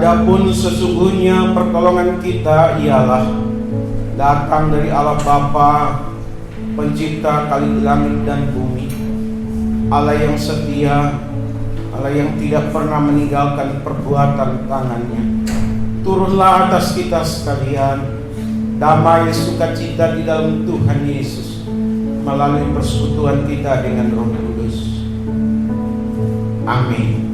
Adapun sesungguhnya pertolongan kita ialah datang dari Allah Bapa, pencipta kali langit dan bumi, Allah yang setia, Allah yang tidak pernah meninggalkan perbuatan tangannya. Turunlah atas kita sekalian damai sukacita di dalam Tuhan Yesus melalui persekutuan kita dengan Roh Kudus. Amin.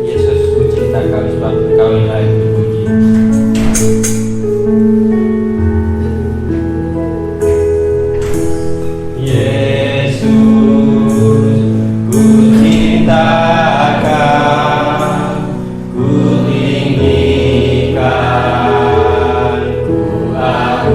Yesus, ku cinta kau sebab kau yang layak dipuji. Aku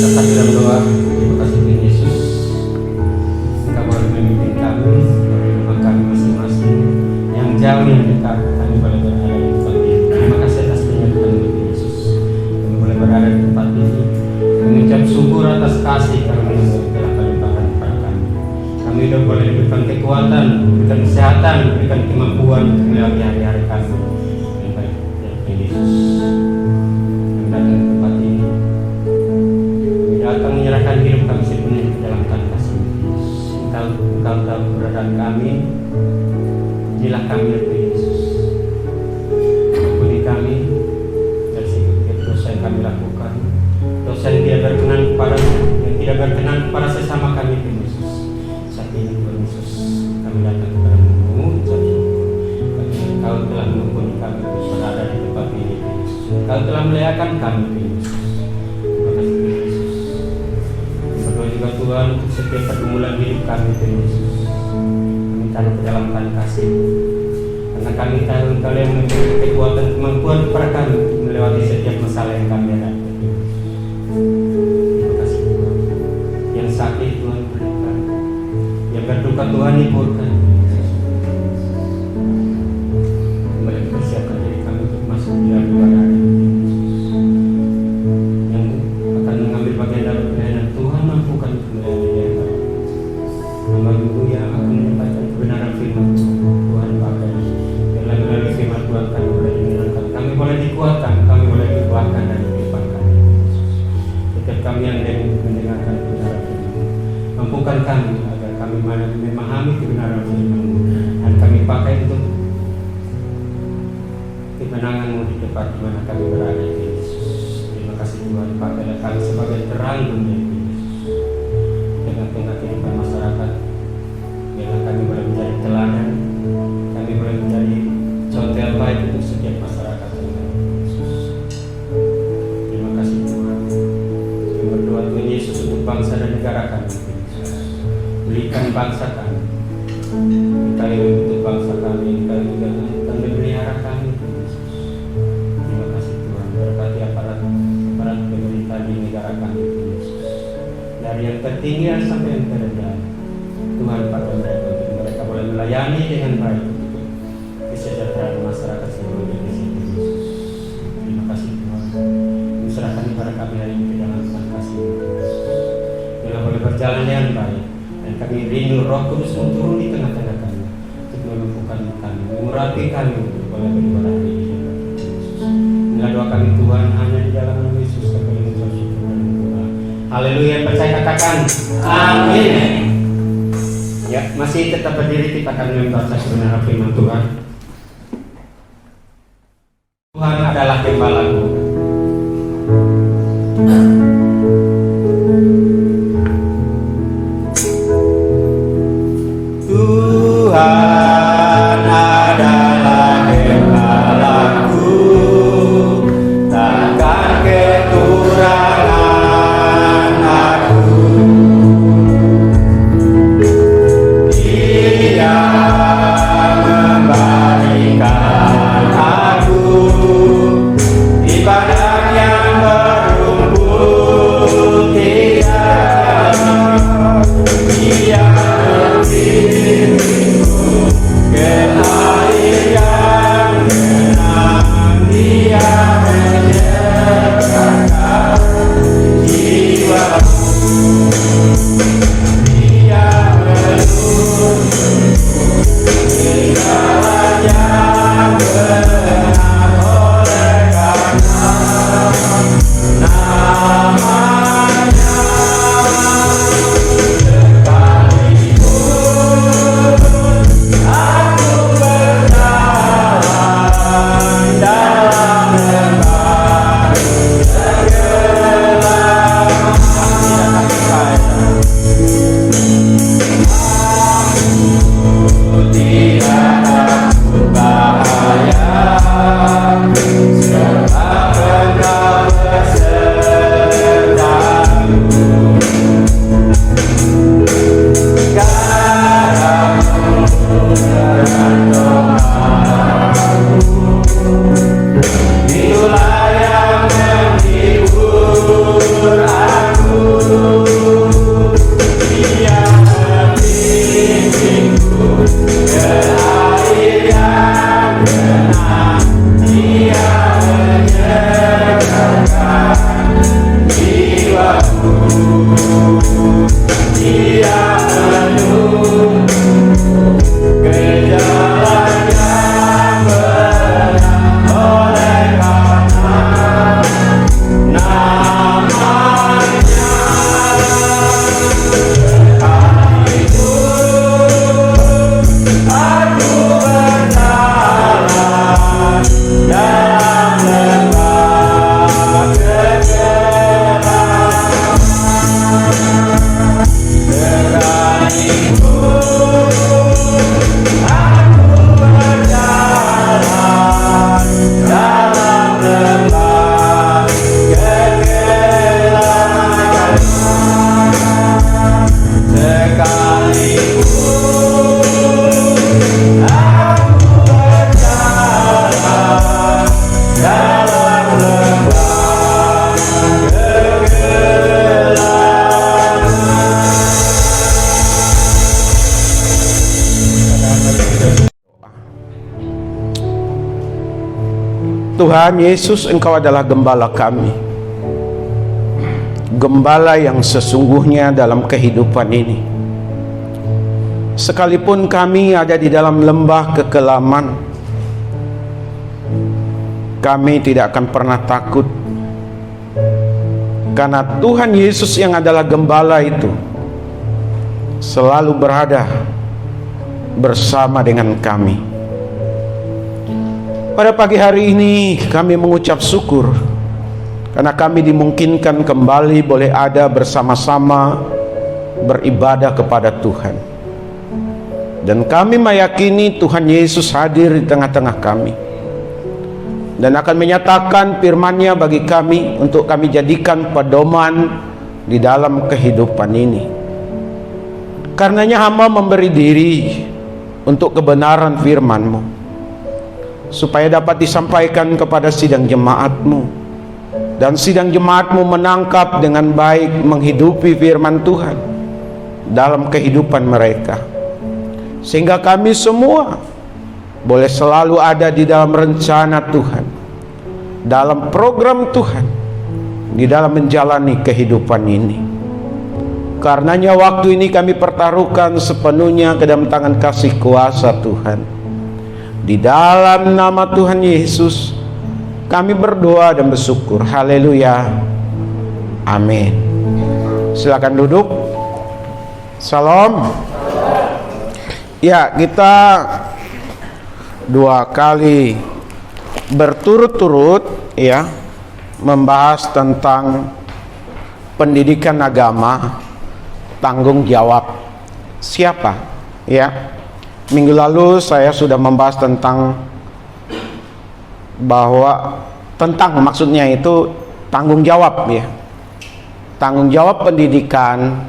Tetap dalam doa. Terima kasih Tuhan Yesus. Engkau boleh memimpin kami dari rumah kami masing-masing, yang jauh yang dekat. Kami boleh berada di tempat ini. Terima kasih atas penyertaan Tuhan Yesus. Kami boleh berada di tempat ini. Kami mengucap syukur atas kasih karena yang telah kami limpahkan kepada kami. Kami sudah boleh diberikan kekuatan, diberikan kesehatan, diberikan kemampuan untuk melewati hari-hari kami. Yang baik, ya Tuhan Yesus. Kami datang ke tempat ini. Kami datang menyerahkan hidup kami sepenuhnya ke dalam tangan kasih. Engkau tahu keberadaan kami. Inilah kami ya Tuhan Yesus. Ampuni kami dari setiap dosa yang kami lakukan, dosa yang tidak berkenan kepadamu, yang tidak berkenan kepada sesama kami Tuhan Yesus. Saat ini Tuhan Yesus, kami datang kepadamu mengucap syukur karena Engkau telah mengampuni kami untuk berada di tempat ini Tuhan Yesus. Engkau telah melihatkan kami Tuhan Yesus. Terima kasih Tuhan Yesus. Berdoa juga Tuhan untuk setiap pergumulan hidup kami Tuhan Yesus. Kami taruh ke dalam tangan kasih. Karena kami tahu Engkau yang memberi kekuatan kemampuan kepada kami untuk melewati setiap masalah yang kami hadapi. Terima kasih Tuhan. Yang sakit Tuhan berikan, yang berduka Tuhan hiburkan. Kembali persiapkan diri kami untuk masuk di dalam ibadah yang akan mengambil bagian dalam pelayanan. Tuhan mampukan untuk melayani dia. Hamba Ibu yang akan menyampaikan kebenaran firman Tuhan pakai. Biarlah melalui firman Tuhan kami boleh dimenangkan, kami boleh dikuatkan, kami boleh dikuatkan dan dilimpahkan. Setiap kami yang mendengarkan kebenaran firman, mampukan kami agar kami memahami kebenaran firman dan kami pakai untuk kemenangan-Mu di tempat di mana kami berada Yesus. Terima kasih Tuhan, pakailah kami sebagai terang dunia Yesus. Dengan tengah kehidupan masyarakat, biarlah kami boleh menjadi teladan, kami boleh menjadi contoh yang baik untuk setiap masyarakat Yesus. Terima kasih Tuhan. Kami berdoa Tuhan Yesus untuk bangsa dan negara kami Yesus. Berikan bangsa kami, kita yang membentuk bangsa kami, kita juga akan memelihara kami Yesus. Terima kasih Tuhan. Berkati aparat pemerintah di negara kami Yesus. Dari yang tertinggi sampai yang terendah, Tuhan pakai mereka untuk mereka boleh melayani dengan baik kesejahteraan masyarakat seluruh Indonesia Yesus. Terima kasih Tuhan. Serahkan kepada kami hari ini ke dalam tangan kasih Yesus. Biarlah boleh berjalan dengan baik dan kami rindu Roh Kudus turun di tengah-tengah kami untuk melumpuhkan kami, mengurapi kami untuk boleh beribadah hari ini. Inilah doa kami Tuhan, hanya di dalam nama Yesus kami mengucap syukur dan berdoa. Haleluya, percaya katakan amin. Ya, masih tetap berdiri, kita akan membaca kebenaran firman Tuhan. Tuhan adalah gembalaku. Tuhan adalah gembalaku, takkan kekurangan aku. Dia memberikan aku di padang yang berumput hijau. Dia memberiku Itulah yang menghibur aku. Dia membimbingku ke air yang tenang. Dia menyerahkan jiwaku. Dia menuntun ke jalan yang benar oleh karena namanya. Kekasihku, aku berjalan dalam lembah kegelapan. Kekasihku, aku berjalan dalam lembah kegelapan. Sekalipun aku berjalan dalam lembah kegelapan. Tuhan Yesus, Engkau adalah gembala kami, gembala yang sesungguhnya dalam kehidupan ini. Sekalipun kami ada di dalam lembah kekelaman, kami tidak akan pernah takut, karena Tuhan Yesus yang adalah gembala itu selalu berada bersama dengan kami. Pada pagi hari ini kami mengucap syukur karena kami dimungkinkan kembali boleh ada bersama-sama beribadah kepada Tuhan. Dan kami meyakini Tuhan Yesus hadir di tengah-tengah kami dan akan menyatakan firman-Nya bagi kami untuk kami jadikan pedoman di dalam kehidupan ini. Karenanya hamba memberi diri untuk kebenaran firman-Mu, supaya dapat disampaikan kepada sidang jemaat-Mu, dan sidang jemaat-Mu menangkap dengan baik, menghidupi firman Tuhan dalam kehidupan mereka, sehingga kami semua boleh selalu ada di dalam rencana Tuhan, dalam program Tuhan, di dalam menjalani kehidupan ini. Karenanya waktu ini kami pertaruhkan sepenuhnya ke dalam tangan kasih kuasa Tuhan. Di dalam nama Tuhan Yesus kami berdoa dan bersyukur. Haleluya. Amin. Silakan duduk. Salam. Ya, kita 2 kali berturut-turut ya membahas tentang pendidikan agama, tanggung jawab siapa ya. Minggu lalu saya sudah membahas tentang maksudnya itu tanggung jawab ya. Tanggung jawab pendidikan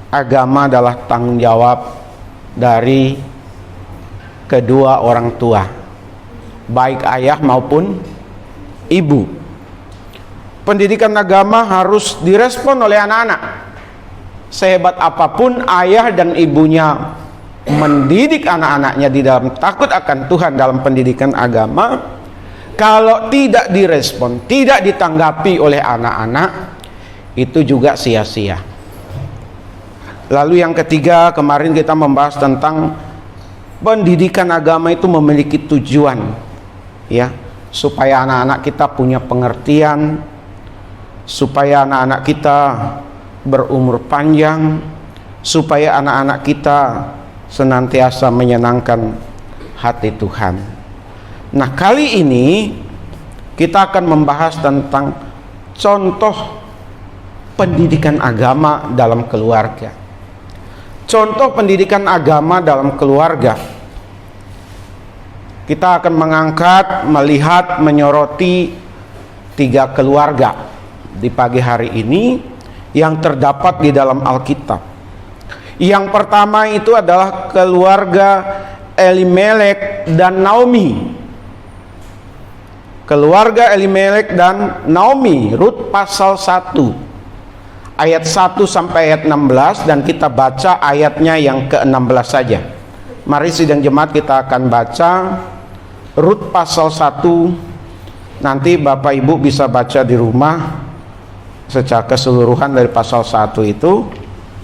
agama adalah tanggung jawab dari kedua orang tua, baik ayah maupun ibu. Pendidikan agama harus direspon oleh anak-anak. Sehebat apapun ayah dan ibunya mendidik anak-anaknya di dalam takut akan Tuhan dalam pendidikan agama, kalau tidak direspon, tidak ditanggapi oleh anak-anak, itu juga sia-sia. Lalu yang ketiga, kemarin kita membahas tentang pendidikan agama itu memiliki tujuan ya, supaya anak-anak kita punya pengertian, supaya anak-anak kita berumur panjang, supaya anak-anak kita senantiasa menyenangkan hati Tuhan. Nah, kali ini kita akan membahas tentang contoh pendidikan agama dalam keluarga. Contoh pendidikan agama dalam keluarga. Kita akan mengangkat, melihat, menyoroti 3 keluarga di pagi hari ini yang terdapat di dalam Alkitab. Yang pertama itu adalah keluarga Elimelek dan Naomi. Keluarga Elimelek dan Naomi, Rut pasal 1 ayat 1 sampai ayat 16, dan kita baca ayatnya yang ke-16 saja. Mari sidang jemaat kita akan baca Rut pasal 1. Nanti Bapak Ibu bisa baca di rumah secara keseluruhan dari pasal 1 itu.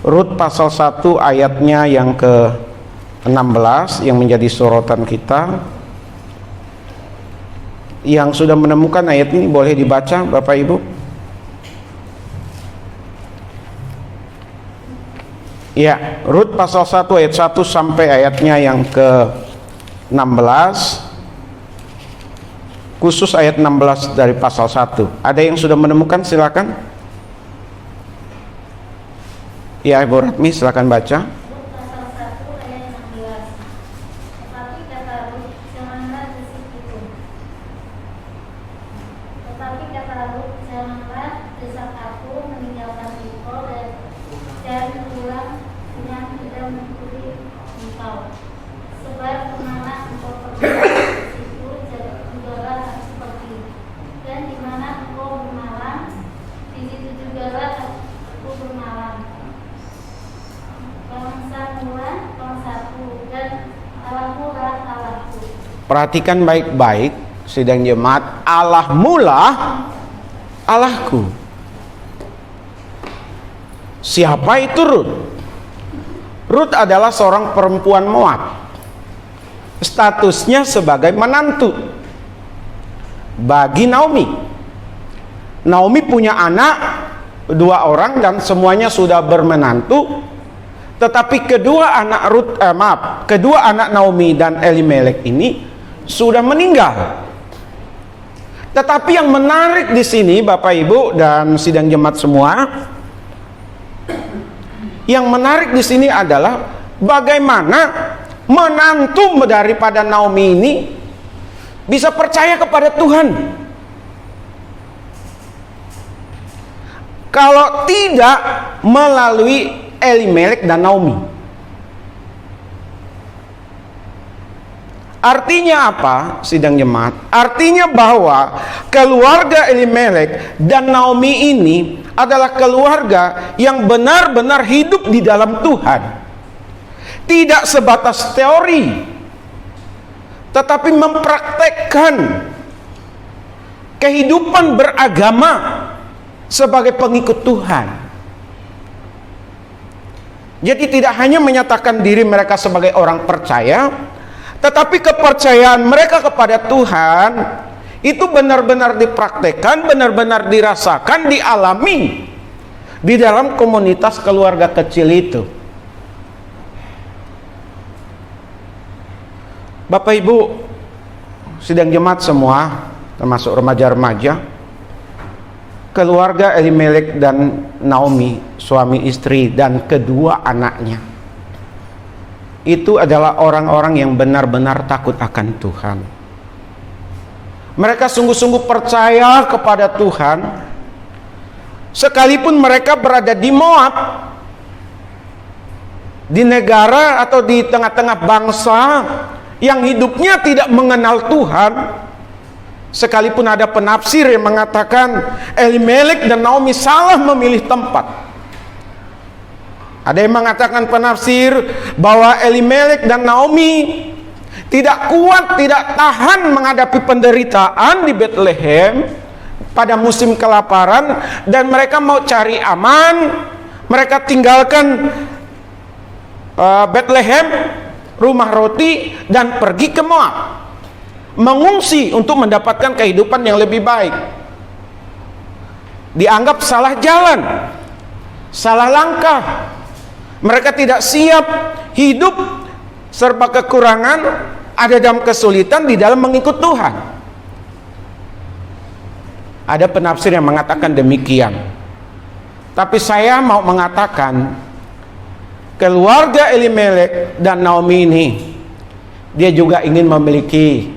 Rut pasal 1 ayatnya yang ke-16 yang menjadi sorotan kita. Yang sudah menemukan ayat ini boleh dibaca Bapak Ibu. Ya, Rut pasal 1 ayat 1 sampai ayatnya yang ke-16. Khusus ayat 16 dari pasal 1. Ada yang sudah menemukan? Silakan. Ya, Ibu Ratmi, silakan baca. Perhatikan baik-baik sidang jemaat, Allahmu lah Allahku. Siapa itu Rut? Rut adalah seorang perempuan Moab. Statusnya sebagai menantu bagi Naomi. Naomi punya anak 2 orang dan semuanya sudah bermenantu. Tetapi kedua anak Naomi dan Elimelek ini sudah meninggal. Tetapi yang menarik di sini Bapak Ibu dan sidang jemaat semua, yang menarik di sini adalah bagaimana menantu daripada Naomi ini bisa percaya kepada Tuhan. Kalau tidak melalui Elimelek dan Naomi. Artinya apa, sidang jemaat? Artinya bahwa keluarga Elimelek dan Naomi ini adalah keluarga yang benar-benar hidup di dalam Tuhan. Tidak sebatas teori, tetapi mempraktekkan kehidupan beragama sebagai pengikut Tuhan. Jadi tidak hanya menyatakan diri mereka sebagai orang percaya, tetapi kepercayaan mereka kepada Tuhan itu benar-benar dipraktekkan, benar-benar dirasakan, dialami di dalam komunitas keluarga kecil itu. Bapak Ibu sidang jemaat semua, termasuk remaja-remaja, keluarga Elimelek dan Naomi, suami istri dan kedua anaknya, itu adalah orang-orang yang benar-benar takut akan Tuhan. Mereka sungguh-sungguh percaya kepada Tuhan, sekalipun mereka berada di Moab, di negara atau di tengah-tengah bangsa yang hidupnya tidak mengenal Tuhan. Sekalipun ada penafsir yang mengatakan Elimelek dan Naomi salah memilih tempat. Ada yang mengatakan penafsir bahwa Elimelek dan Naomi tidak kuat, tidak tahan menghadapi penderitaan di Bethlehem pada musim kelaparan, dan mereka mau cari aman. Mereka tinggalkan Bethlehem, rumah roti, dan pergi ke Moab, mengungsi untuk mendapatkan kehidupan yang lebih baik. Dianggap salah jalan, salah langkah. Mereka tidak siap hidup serba kekurangan, ada dalam kesulitan di dalam mengikut Tuhan. Ada penafsir yang mengatakan demikian. Tapi saya mau mengatakan keluarga Elimelek dan Naomi ini, dia juga ingin memiliki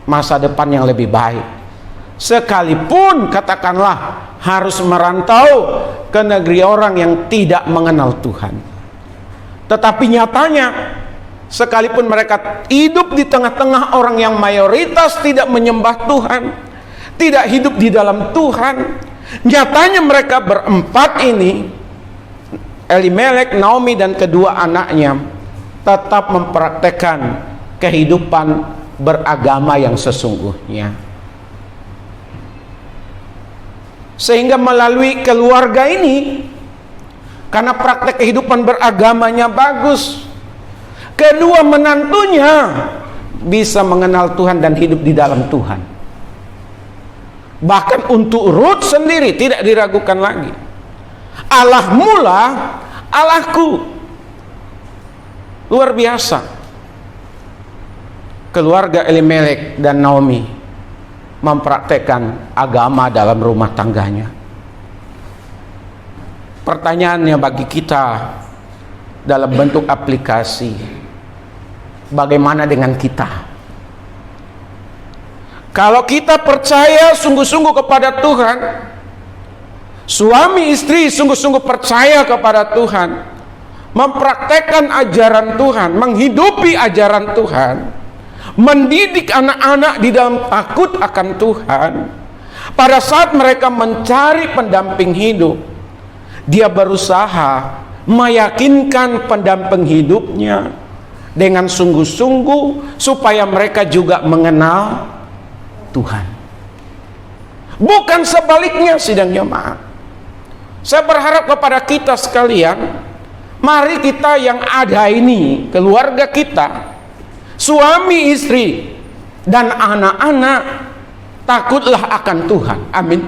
masa depan yang lebih baik. Sekalipun katakanlah harus merantau ke negeri orang yang tidak mengenal Tuhan. Tetapi nyatanya sekalipun mereka hidup di tengah-tengah orang yang mayoritas tidak menyembah Tuhan, tidak hidup di dalam Tuhan, nyatanya mereka berempat ini, Elimelek, Naomi, dan kedua anaknya, tetap mempraktekkan kehidupan beragama yang sesungguhnya. Sehingga melalui keluarga ini, karena praktek kehidupan beragamanya bagus, kedua menantunya bisa mengenal Tuhan dan hidup di dalam Tuhan. Bahkan untuk Ruth sendiri tidak diragukan lagi. Allah mula, Allahku. Luar biasa. Keluarga Elimelek dan Naomi mempraktekkan agama dalam rumah tangganya. Pertanyaannya bagi kita dalam bentuk aplikasi, bagaimana dengan kita? Kalau kita percaya sungguh-sungguh kepada Tuhan, suami istri sungguh-sungguh percaya kepada Tuhan, mempraktekkan ajaran Tuhan, menghidupi ajaran Tuhan, mendidik anak-anak di dalam takut akan Tuhan. Pada saat mereka mencari pendamping hidup, dia berusaha meyakinkan pendamping hidupnya dengan sungguh-sungguh supaya mereka juga mengenal Tuhan. Bukan sebaliknya, sidang jemaat. Saya berharap kepada kita sekalian, mari kita yang ada ini, keluarga kita, suami istri dan anak-anak, takutlah akan Tuhan. Amin.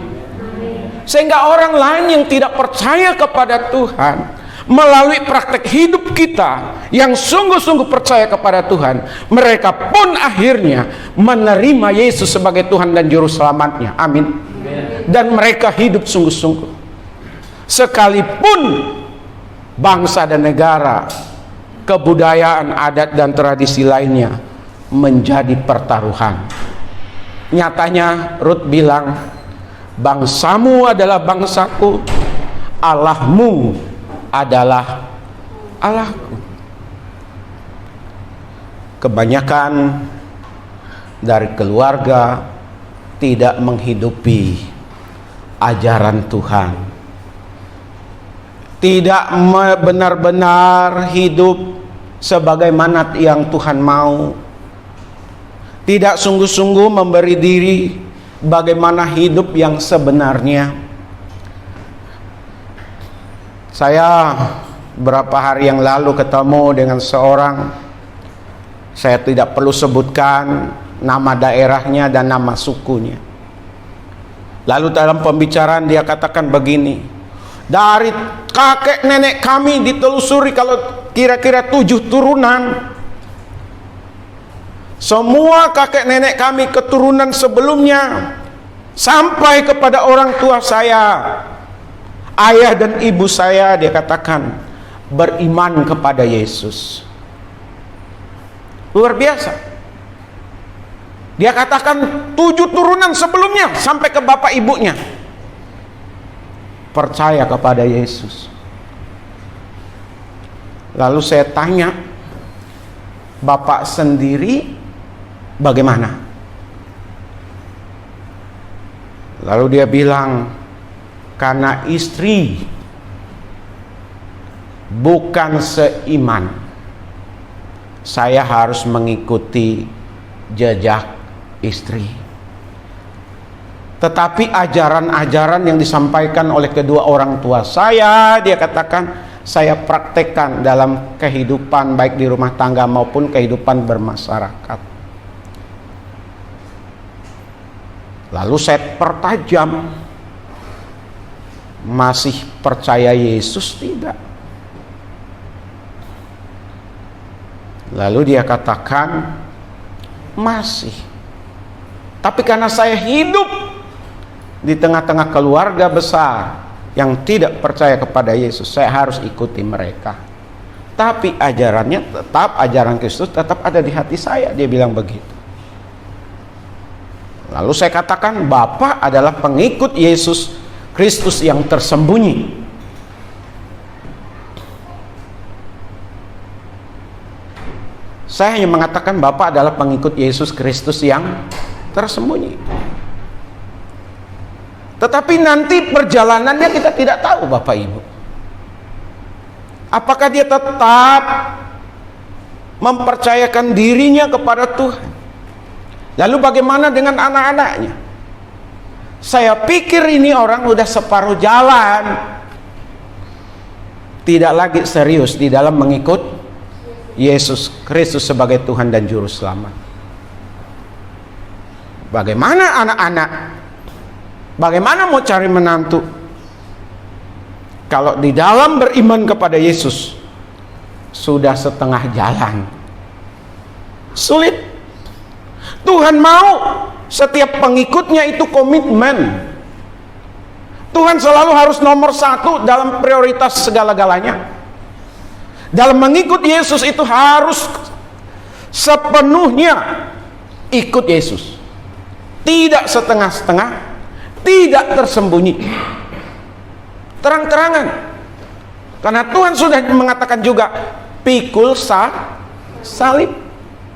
Sehingga orang lain yang tidak percaya kepada Tuhan, melalui praktek hidup kita yang sungguh-sungguh percaya kepada Tuhan, mereka pun akhirnya menerima Yesus sebagai Tuhan dan Juru Selamatnya. Amin. Dan mereka hidup sungguh-sungguh. Sekalipun bangsa dan negara, kebudayaan, adat, dan tradisi lainnya menjadi pertaruhan. Nyatanya Ruth bilang, bangsamu adalah bangsaku, Allahmu adalah Allahku. Kebanyakan dari keluarga tidak menghidupi ajaran Tuhan, tidak benar-benar hidup sebagaimana yang Tuhan mau, tidak sungguh-sungguh memberi diri bagaimana hidup yang sebenarnya. Saya berapa hari yang lalu ketemu dengan seorang, saya tidak perlu sebutkan nama daerahnya dan nama sukunya. Lalu dalam pembicaraan dia katakan begini, dari kakek nenek kami ditelusuri kalau kira-kira 7 turunan. Semua kakek nenek kami keturunan sebelumnya sampai kepada orang tua saya, ayah dan ibu saya, dia katakan beriman kepada Yesus. Luar biasa. Dia katakan 7 turunan sebelumnya sampai ke bapak ibunya percaya kepada Yesus. Lalu saya tanya, bapak sendiri bagaimana? Lalu dia bilang, karena istri bukan seiman, saya harus mengikuti jejak istri. Tetapi ajaran-ajaran yang disampaikan oleh kedua orang tua saya, dia katakan, saya praktekkan dalam kehidupan baik di rumah tangga maupun kehidupan bermasyarakat. Lalu saya pertajam, masih percaya Yesus tidak? Lalu dia katakan, masih. Tapi karena saya hidup di tengah-tengah keluarga besar yang tidak percaya kepada Yesus, saya harus ikuti mereka. Tapi ajarannya tetap, ajaran Kristus tetap ada di hati saya, dia bilang begitu. Lalu saya katakan, Bapak adalah pengikut Yesus Kristus yang tersembunyi. Saya hanya mengatakan Bapak adalah pengikut Yesus Kristus yang tersembunyi. Tetapi nanti perjalanannya kita tidak tahu, Bapak Ibu. Apakah dia tetap mempercayakan dirinya kepada Tuhan? Lalu bagaimana dengan anak-anaknya? Saya pikir ini orang udah separuh jalan, tidak lagi serius di dalam mengikut Yesus Kristus sebagai Tuhan dan Juru Selamat. Bagaimana anak-anak? Bagaimana mau cari menantu? Kalau di dalam beriman kepada Yesus sudah setengah jalan, sulit. Tuhan mau setiap pengikutnya itu komitmen. Tuhan selalu harus nomor satu dalam prioritas segala-galanya. Dalam mengikut Yesus itu harus sepenuhnya ikut Yesus, tidak setengah-setengah, tidak tersembunyi, terang-terangan. Karena Tuhan sudah mengatakan juga, pikul salib,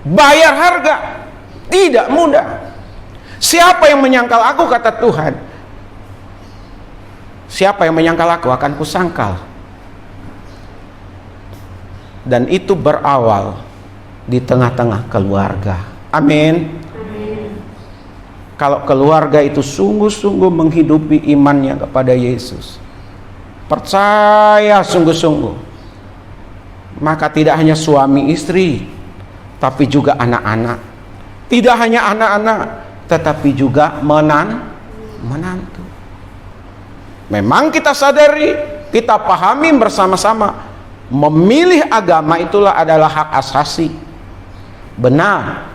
bayar harga, tidak mudah. Siapa yang menyangkal aku, kata Tuhan, siapa yang menyangkal aku akan kusangkal. Dan itu berawal di tengah-tengah keluarga. Amin. Kalau keluarga itu sungguh-sungguh menghidupi imannya kepada Yesus, percaya sungguh-sungguh, maka tidak hanya suami istri, tapi juga anak-anak. Tidak hanya anak-anak, tetapi juga menantu. Memang kita sadari, kita pahami bersama-sama, memilih agama itulah adalah hak asasi. Benar,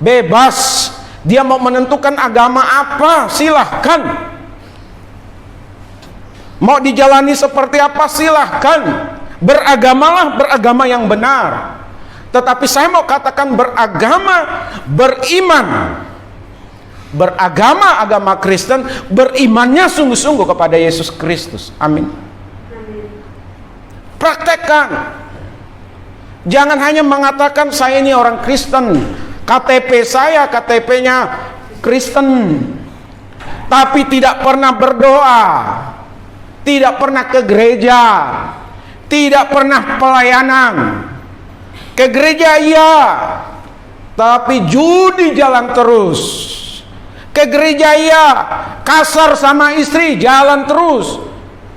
bebas. Dia mau menentukan agama apa, silahkan. Mau dijalani seperti apa, silahkan. Beragamalah, beragama yang benar. Tetapi saya mau katakan beragama, beriman, beragama, agama Kristen, berimannya sungguh-sungguh kepada Yesus Kristus. Amin. Praktekkan. Jangan hanya mengatakan saya ini orang Kristen, KTP saya KTP-nya Kristen, tapi tidak pernah berdoa, tidak pernah ke gereja, tidak pernah pelayanan. Ke gereja iya, tapi judi jalan terus. Ke gereja iya, kasar sama istri jalan terus,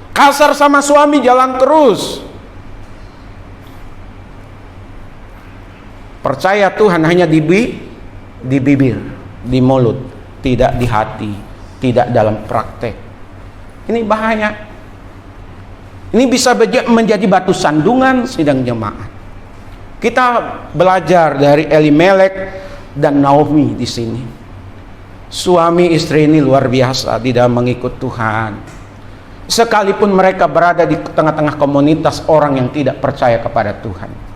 kasar sama suami jalan terus. Percaya Tuhan hanya di bibir, di mulut, tidak di hati, tidak dalam praktek. Ini bahaya. Ini bisa menjadi batu sandungan sidang jemaat. Kita belajar dari Elimelek dan Naomi di sini. Suami istri ini luar biasa di dalam mengikut Tuhan. Sekalipun mereka berada di tengah-tengah komunitas orang yang tidak percaya kepada Tuhan,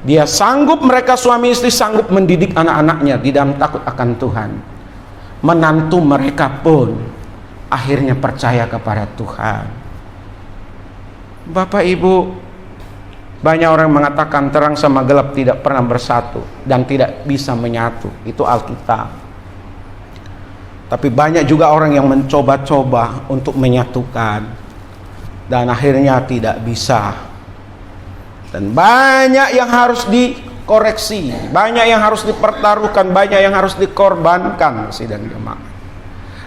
dia sanggup, mereka suami istri sanggup mendidik anak-anaknya di dalam takut akan Tuhan. Menantu mereka pun akhirnya percaya kepada Tuhan. Bapak Ibu, banyak orang mengatakan terang sama gelap tidak pernah bersatu dan tidak bisa menyatu. Itu Alkitab. Tapi banyak juga orang yang mencoba-coba untuk menyatukan dan akhirnya tidak bisa. Dan banyak yang harus dikoreksi, banyak yang harus dipertaruhkan, banyak yang harus dikorbankan sidang jemaat.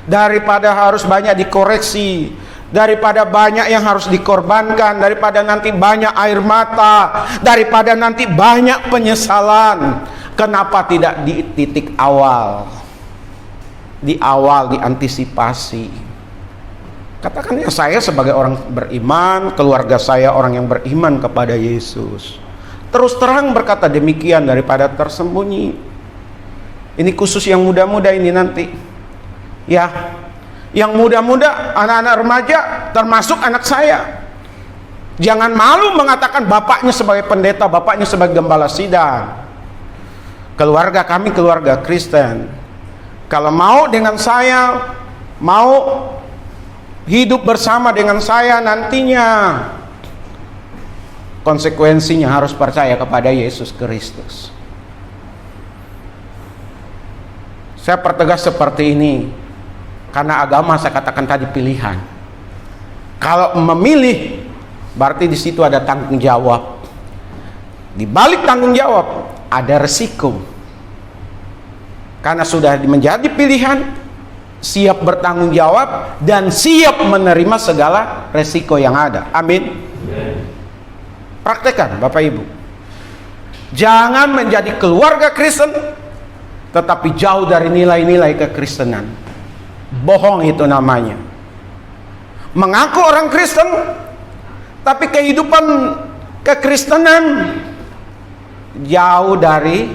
Daripada harus banyak dikoreksi, daripada banyak yang harus dikorbankan, daripada nanti banyak air mata, daripada nanti banyak penyesalan, kenapa tidak di titik awal? Di awal diantisipasi. Katakan ya, saya sebagai orang beriman, keluarga saya orang yang beriman kepada Yesus, terus terang berkata demikian daripada tersembunyi. Ini khusus yang muda-muda ini nanti. Ya, yang muda-muda, anak-anak remaja, termasuk anak saya. Jangan malu mengatakan bapaknya sebagai pendeta, bapaknya sebagai gembala sidang. Keluarga kami keluarga Kristen. Kalau mau dengan saya, mau hidup bersama dengan saya nantinya, konsekuensinya harus percaya kepada Yesus Kristus. Saya pertegas seperti ini karena agama saya katakan tadi pilihan. Kalau memilih berarti di situ ada tanggung jawab. Di balik tanggung jawab ada resiko. Karena sudah menjadi pilihan, siap bertanggung jawab dan siap menerima segala resiko yang ada. Amin. Praktekkan Bapak Ibu. Jangan menjadi keluarga Kristen tetapi jauh dari nilai-nilai kekristenan. Bohong itu namanya. Mengaku orang Kristen tapi kehidupan kekristenan jauh dari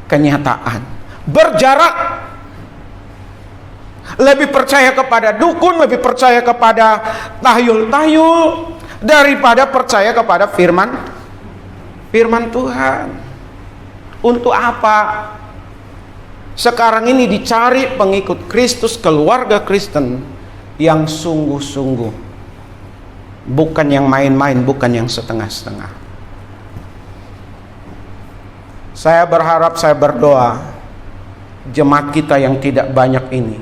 kenyataan. Berjarak. Lebih percaya kepada dukun, lebih percaya kepada tahyul-tahyul daripada percaya kepada firman Tuhan. Untuk apa? Sekarang ini dicari pengikut Kristus, keluarga Kristen yang sungguh-sungguh, bukan yang main-main, bukan yang setengah-setengah. Saya berharap, saya berdoa jemaat kita yang tidak banyak ini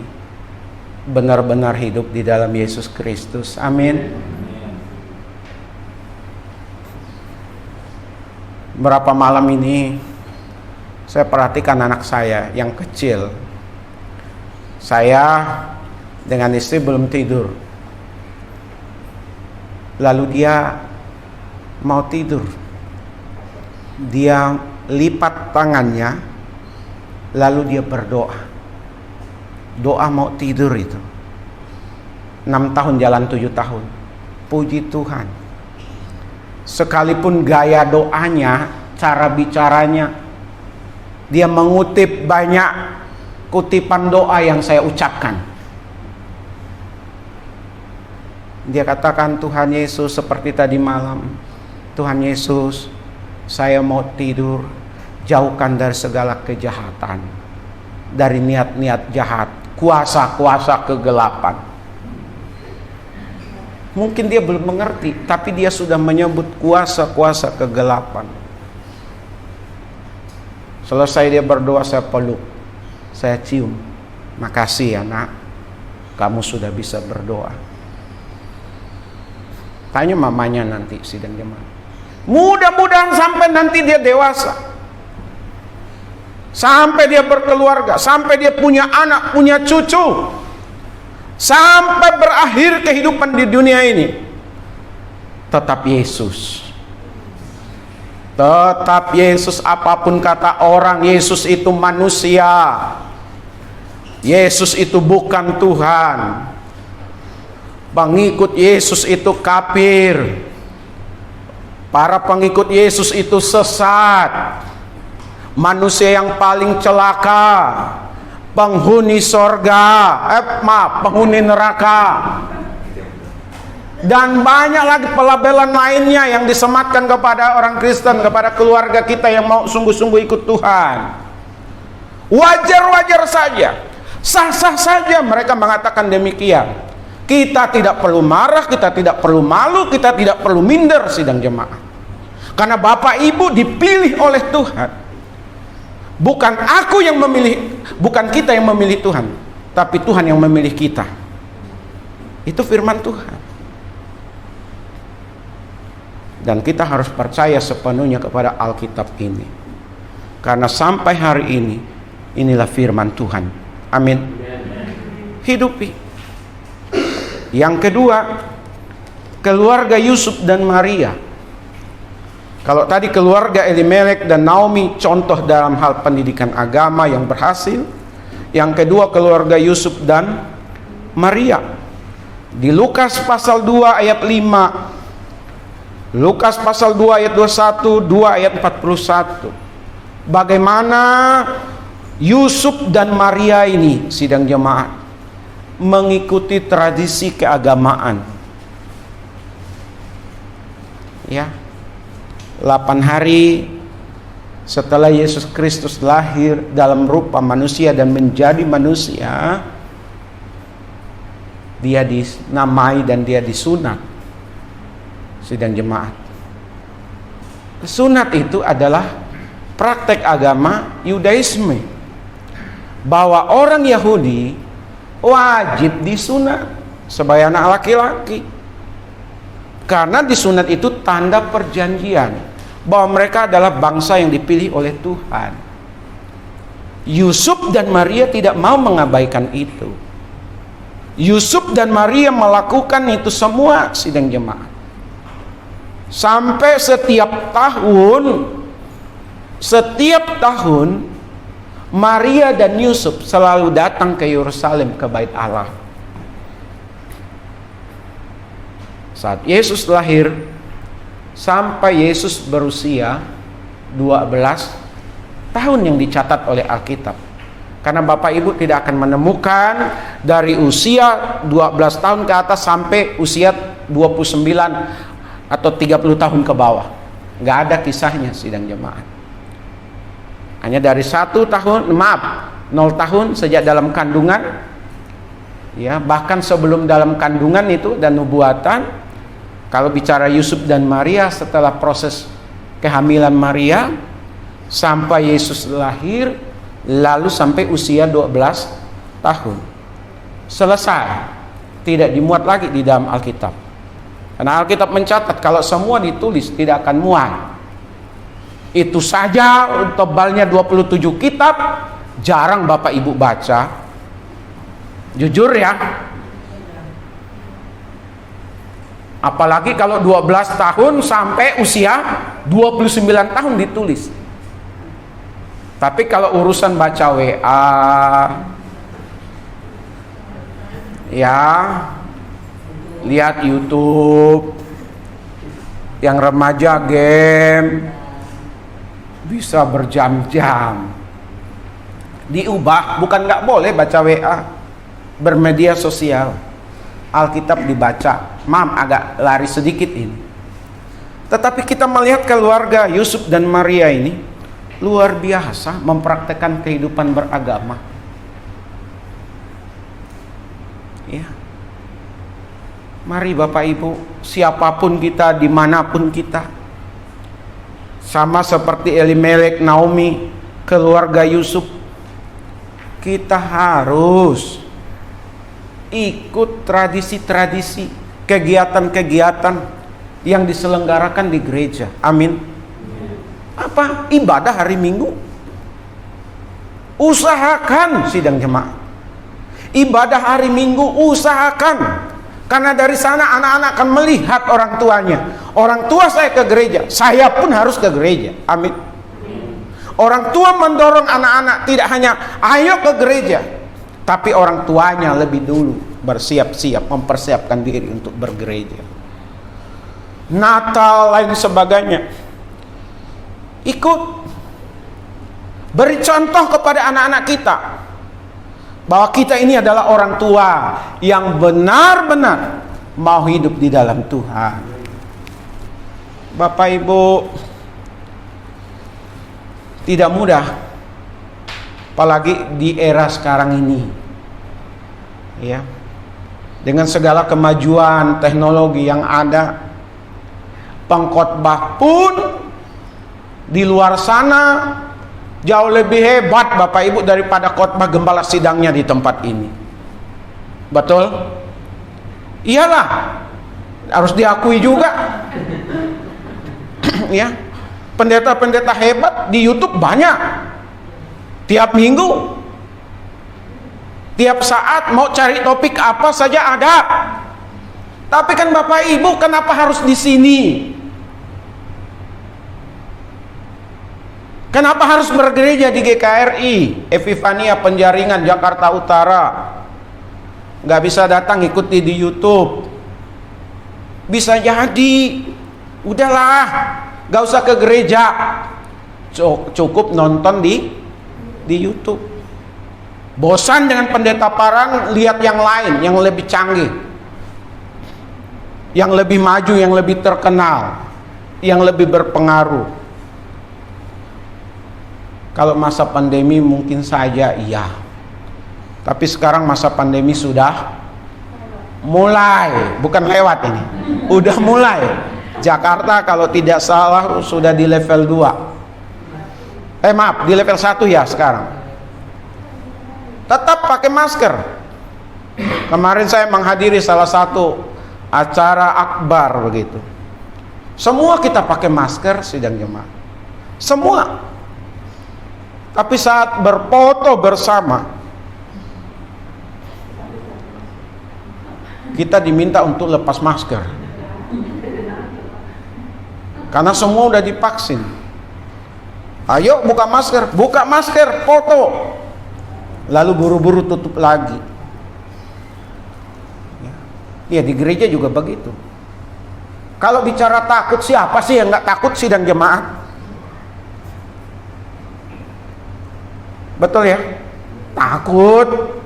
benar-benar hidup di dalam Yesus Kristus. Amin. Berapa malam ini saya perhatikan anak saya yang kecil. Saya dengan istri belum tidur. Lalu dia mau tidur. Dia lipat tangannya, lalu dia berdoa. Doa mau tidur itu. 6 tahun jalan 7 tahun. Puji Tuhan. Sekalipun gaya doanya, cara bicaranya, dia mengutip banyak kutipan doa yang saya ucapkan. Dia katakan, Tuhan Yesus, seperti tadi malam, Tuhan Yesus, saya mau tidur, jauhkan dari segala kejahatan, dari niat-niat jahat, kuasa-kuasa kegelapan. Mungkin dia belum mengerti, tapi dia sudah menyebut kuasa-kuasa kegelapan. Selesai dia berdoa, saya peluk, saya cium. Makasih ya nak, kamu sudah bisa berdoa. Tanya mamanya nanti sidang jemaat. Mudah-mudahan sampai nanti dia dewasa, sampai dia berkeluarga, sampai dia punya anak, punya cucu, sampai berakhir kehidupan di dunia ini, tetap Yesus. Tetap Yesus, apapun kata orang, Yesus itu manusia. Yesus itu bukan Tuhan. Pengikut Yesus itu kafir. Para pengikut Yesus itu sesat. Manusia yang paling celaka, penghuni sorga, penghuni neraka. Dan banyak lagi pelabelan lainnya yang disematkan kepada orang Kristen, kepada keluarga kita yang mau sungguh-sungguh ikut Tuhan. Wajar-wajar saja, sah-sah saja mereka mengatakan demikian. Kita tidak perlu marah, kita tidak perlu malu, kita tidak perlu minder sidang jemaat. Karena Bapak Ibu dipilih oleh Tuhan. Bukan aku yang memilih, bukan kita yang memilih Tuhan, tapi Tuhan yang memilih kita. Itu firman Tuhan. Dan kita harus percaya sepenuhnya kepada Alkitab ini. Karena sampai hari ini, inilah firman Tuhan. Amin. Hidupi. Yang kedua, keluarga Yusuf dan Maria. Kalau tadi keluarga Elimelek dan Naomi contoh dalam hal pendidikan agama yang berhasil. Yang kedua, keluarga Yusuf dan Maria. Di Lukas pasal 2 ayat 5. Lukas pasal 2 ayat 21, 2 ayat 41. Bagaimana Yusuf dan Maria ini sidang jemaat mengikuti tradisi keagamaan. Ya. 8 hari setelah Yesus Kristus lahir dalam rupa manusia dan menjadi manusia, dia dinamai dan dia disunat. Sidang jemaat. Sunat itu adalah praktek agama Yudaisme. bahwa orang Yahudi wajib disunat sebagai anak laki-laki. Karena disunat itu tanda perjanjian bahwa mereka adalah bangsa yang dipilih oleh Tuhan. Yusuf dan Maria tidak mau mengabaikan itu. Yusuf dan Maria melakukan itu semua, sidang jemaat. Sampai setiap tahun Maria dan Yusuf selalu datang ke Yerusalem, ke Bait Allah. Saat Yesus lahir sampai Yesus berusia 12 tahun yang dicatat oleh Alkitab. Karena Bapak Ibu tidak akan menemukan dari usia 12 tahun ke atas sampai usia 29 atau 30 tahun ke bawah. Nggak ada kisahnya, sidang jemaat. Hanya dari 0 tahun sejak dalam kandungan, ya, bahkan sebelum dalam kandungan itu dan nubuatan. Kalau bicara Yusuf dan Maria setelah proses kehamilan Maria sampai Yesus lahir, lalu sampai usia 12 tahun. Selesai. Tidak dimuat lagi di dalam Alkitab. Karena Alkitab mencatat kalau semua ditulis tidak akan muat. Itu saja tebalnya 27 kitab, jarang Bapak Ibu baca. Jujur ya. Apalagi kalau 12 tahun sampai usia 29 tahun ditulis. Tapi kalau urusan baca WA, ya, lihat YouTube, yang remaja game, bisa berjam-jam. Diubah, bukan nggak boleh baca WA, bermedia sosial. Alkitab dibaca. Agak lari sedikit ini. Tetapi kita melihat keluarga Yusuf dan Maria ini luar biasa mempraktekkan kehidupan beragama. Ya. Mari Bapak Ibu, siapapun kita, dimanapun kita, sama seperti Elimelek, Naomi, keluarga Yusuf, kita harus ikut tradisi-tradisi, kegiatan-kegiatan yang diselenggarakan di gereja. Amin. Apa? Ibadah hari Minggu. Usahakan, sidang jemaat. Ibadah hari Minggu usahakan. Karena dari sana anak-anak akan melihat orang tuanya. Orang tua saya ke gereja, saya pun harus ke gereja. Amin. Orang tua mendorong anak-anak tidak hanya ayo ke gereja, tapi orang tuanya lebih dulu bersiap-siap, mempersiapkan diri untuk bergereja. Natal lain sebagainya. Ikut. Beri contoh kepada anak-anak kita bahwa kita ini adalah orang tua yang benar-benar mau hidup di dalam Tuhan. Bapak Ibu, tidak mudah, apalagi di era sekarang ini, ya, dengan segala kemajuan teknologi yang ada, pengkhotbah pun di luar sana jauh lebih hebat Bapak Ibu daripada khotbah gembala sidangnya di tempat ini. Betul? Iyalah, harus diakui juga. Ya, pendeta-pendeta hebat di YouTube banyak. Tiap minggu, tiap saat mau cari topik apa saja ada. Tapi kan Bapak Ibu, kenapa harus di sini? Kenapa harus bergereja di GKRI, Epifania Penjaringan, Jakarta Utara? Gak bisa datang ikuti di YouTube. Bisa jadi, udahlah, gak usah ke gereja, cukup nonton di YouTube. Bosan dengan pendeta parang, lihat yang lain, yang lebih canggih, yang lebih maju, yang lebih terkenal, yang lebih berpengaruh. Kalau masa pandemi mungkin saja iya, tapi sekarang masa pandemi sudah mulai, bukan lewat ini, udah mulai. Jakarta kalau tidak salah sudah di level 2. Maaf, di level 1 ya sekarang. tetap pakai masker. Kemarin saya menghadiri salah satu acara akbar begitu. Semua kita pakai masker sidang jemaat. Semua. Tapi saat berfoto bersama, kita diminta untuk lepas masker. Karena semua udah divaksin. Ayo buka masker, foto. Lalu buru-buru tutup lagi. Ya di gereja juga begitu. Kalau bicara takut, siapa sih yang nggak takut sidang jemaat? Betul ya? Takut.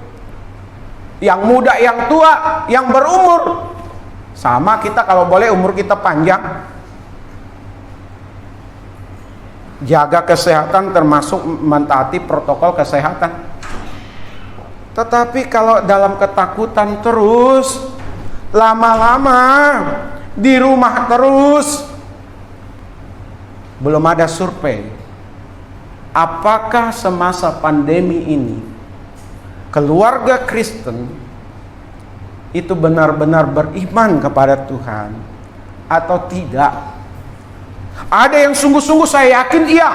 Yang muda, yang tua, yang berumur. Sama kita kalau boleh umur kita panjang. Jaga kesehatan termasuk mentaati protokol kesehatan. Tetapi kalau dalam ketakutan terus, lama-lama di rumah terus, belum ada survei apakah semasa pandemi ini keluarga Kristen itu benar-benar beriman kepada Tuhan atau tidak. Ada yang sungguh-sungguh saya yakin iya,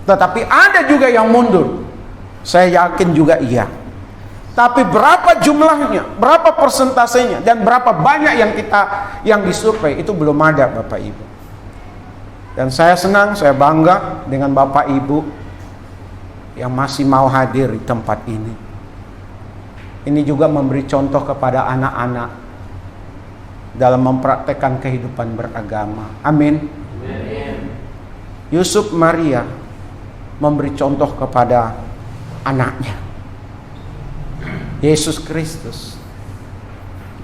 tetapi ada juga yang mundur, saya yakin juga iya. Tapi berapa jumlahnya, berapa persentasenya, dan berapa banyak yang disurvei, itu belum ada Bapak Ibu. Dan saya senang, saya bangga dengan Bapak Ibu yang masih mau hadir di tempat ini. Ini juga memberi contoh kepada anak-anak dalam mempraktekkan kehidupan beragama. Amin. Yusuf Maria memberi contoh kepada anaknya, Yesus Kristus.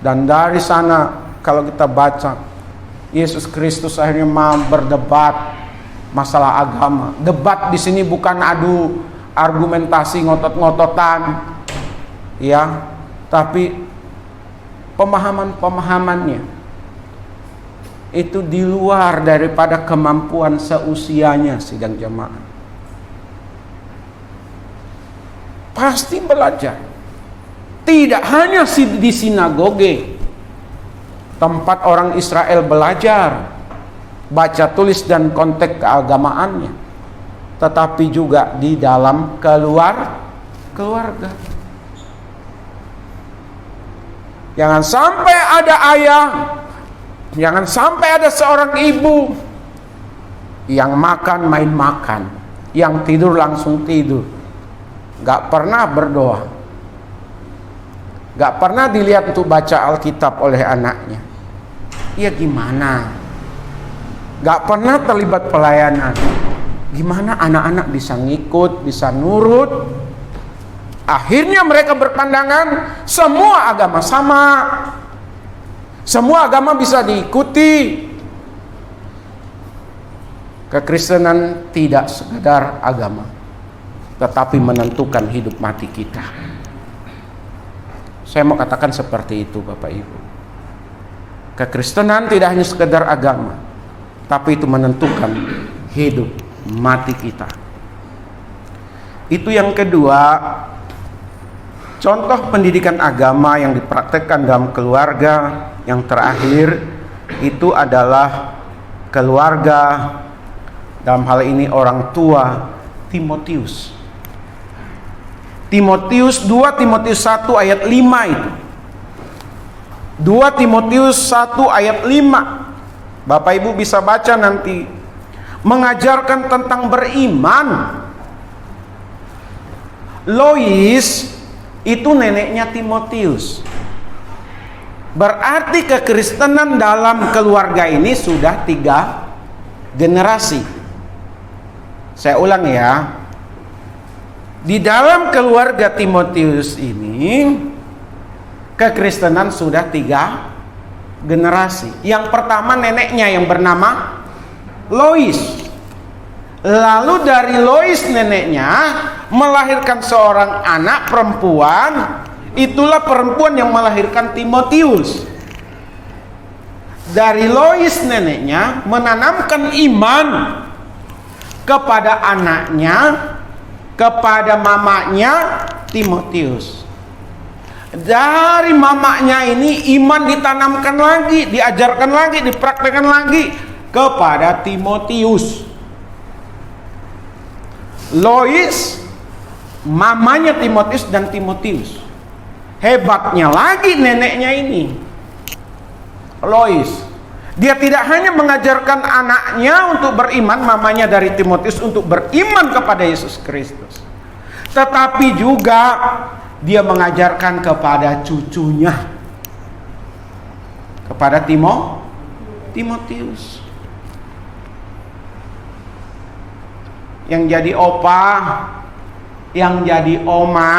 Dan dari sana kalau kita baca, Yesus Kristus akhirnya mau berdebat masalah agama. Debat di sini bukan adu argumentasi ngotot-ngototan, ya, tapi pemahaman-pemahamannya itu di luar daripada kemampuan seusianya sidang jemaat. Pasti belajar. Tidak hanya di sinagoge, tempat orang Israel belajar baca tulis dan konteks keagamaannya, tetapi juga di dalam keluarga. Jangan sampai ada ayah, jangan sampai ada seorang ibu yang makan main makan, yang tidur langsung tidur, gak pernah berdoa, gak pernah dilihat untuk baca Alkitab oleh anaknya. Ya gimana? Gak pernah terlibat pelayanan. Gimana anak-anak bisa ngikut, bisa nurut? Akhirnya mereka berpandangan semua agama sama, semua agama bisa diikuti. Kekristenan tidak sekedar agama, tetapi menentukan hidup mati kita. Saya mau katakan seperti itu Bapak Ibu. Kekristenan tidak hanya sekedar agama, tapi itu menentukan hidup mati kita. Itu yang kedua. Contoh pendidikan agama yang dipraktekkan dalam keluarga. Yang terakhir itu adalah keluarga, dalam hal ini orang tua Timotius. 2 Timotius 1 ayat 5 itu. 2 Timotius 1 ayat 5. Bapak Ibu bisa baca nanti. Mengajarkan tentang beriman. Lois itu neneknya Timotius. Berarti kekristenan dalam keluarga ini sudah 3 generasi. Saya ulang ya. Di dalam keluarga Timotius ini kekristenan sudah 3 generasi. Yang pertama neneknya yang bernama Lois. Lalu dari Lois neneknya melahirkan seorang anak perempuan. Itulah perempuan yang melahirkan Timotius. Dari Lois neneknya menanamkan iman kepada anaknya kepada mamanya Timotius. Dari mamanya ini iman ditanamkan lagi, diajarkan lagi, dipraktekkan lagi kepada Timotius. Lois, mamanya Timotius dan Timotius. Hebatnya lagi neneknya ini, Lois. Dia tidak hanya mengajarkan anaknya untuk beriman, mamanya dari Timotius untuk beriman kepada Yesus Kristus, tetapi juga dia mengajarkan kepada cucunya, kepada Timotius. Yang jadi opa, yang jadi oma.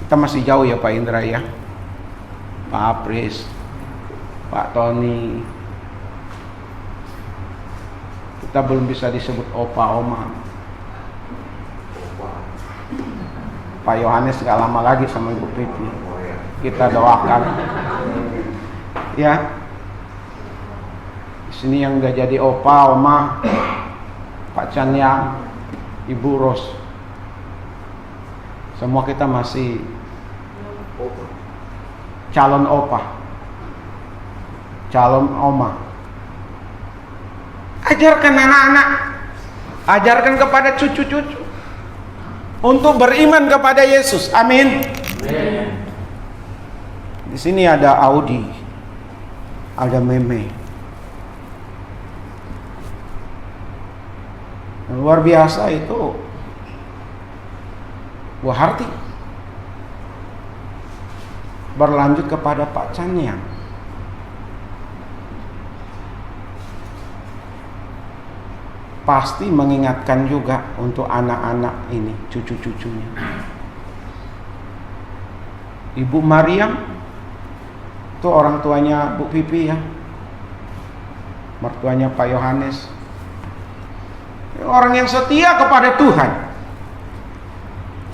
Kita masih jauh ya Pak Indra ya, Pak Apris, Pak Tony. Kita belum bisa disebut opa oma. Pak Yohanes gak lama lagi sama Ibu Pipi. Kita doakan ya. Di sini yang udah jadi opa oma, Pak Canyang, Ibu Ros, semua kita masih calon opa, calon oma. Ajarkan anak-anak, ajarkan kepada cucu-cucu untuk beriman kepada Yesus. Amin. Di sini ada Audi, ada Meme. Luar biasa itu Bu Harti. Berlanjut kepada Pak Canyang. Pasti mengingatkan juga untuk anak-anak ini, cucu-cucunya. Ibu Mariam, itu orang tuanya Bu Pipi ya, mertuanya Pak Yohanes. Orang yang setia kepada Tuhan.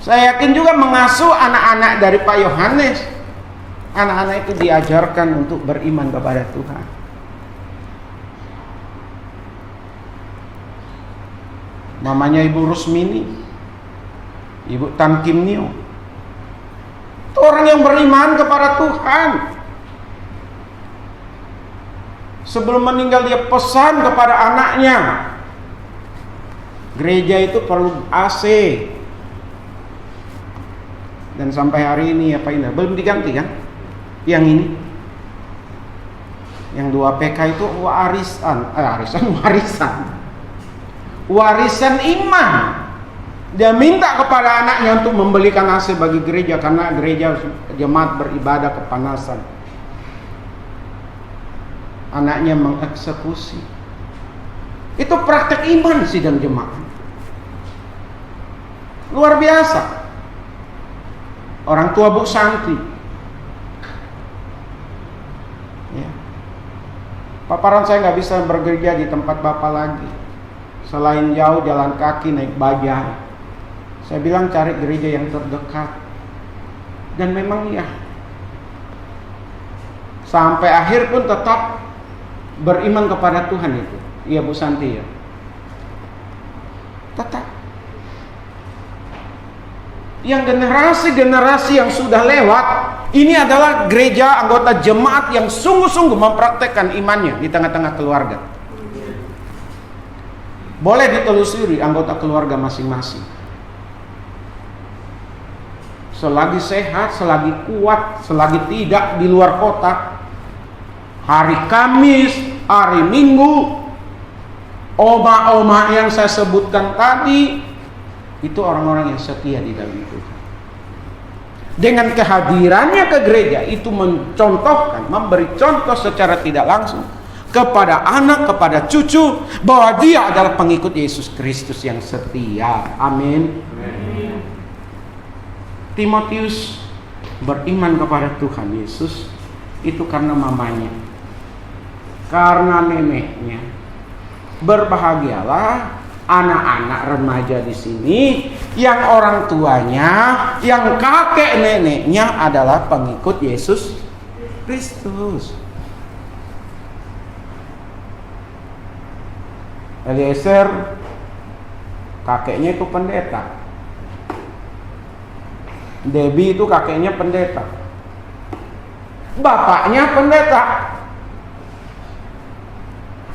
Saya yakin juga mengasuh anak-anak dari Pak Yohanes. Anak-anak itu diajarkan untuk beriman kepada Tuhan. Mamanya Ibu Rusmini, Ibu Tan Kim Nio, itu orang yang beriman kepada Tuhan. Sebelum meninggal dia pesan kepada anaknya, gereja itu perlu AC. Dan sampai hari ini ya Pak Ina belum diganti kan? Yang ini, yang 2 PK itu warisan iman. Dia minta kepada anaknya untuk membelikan AC bagi gereja karena gereja jemaat beribadah kepanasan. Anaknya mengeksekusi. Itu praktek iman sidang jemaat. Luar biasa. Orang tua Bu Santi. Ya. Paparan saya nggak bisa bergereja di tempat Bapak lagi. Selain jauh jalan kaki naik bajai. Saya bilang cari gereja yang terdekat. Dan memang iya. Sampai akhir pun tetap beriman kepada Tuhan itu. Iya Bu Santi ya. Tetap. Yang generasi-generasi yang sudah lewat, ini adalah gereja anggota jemaat yang sungguh-sungguh mempraktekkan imannya di tengah-tengah keluarga. Boleh ditelusuri anggota keluarga masing-masing. Selagi sehat, selagi kuat, selagi tidak di luar kota, hari Kamis, hari Minggu, oma-oma yang saya sebutkan tadi, itu orang-orang yang setia di dalam Tuhan. Dengan kehadirannya ke gereja, itu mencontohkan, memberi contoh secara tidak langsung kepada anak, kepada cucu, bahwa dia adalah pengikut Yesus Kristus yang setia. Amin. Timotius beriman kepada Tuhan Yesus itu karena mamanya, karena neneknya. Berbahagialah anak-anak remaja di sini yang orang tuanya, yang kakek neneknya adalah pengikut Yesus Kristus. Eliezer kakeknya itu pendeta. Debbie itu kakeknya pendeta. Bapaknya pendeta.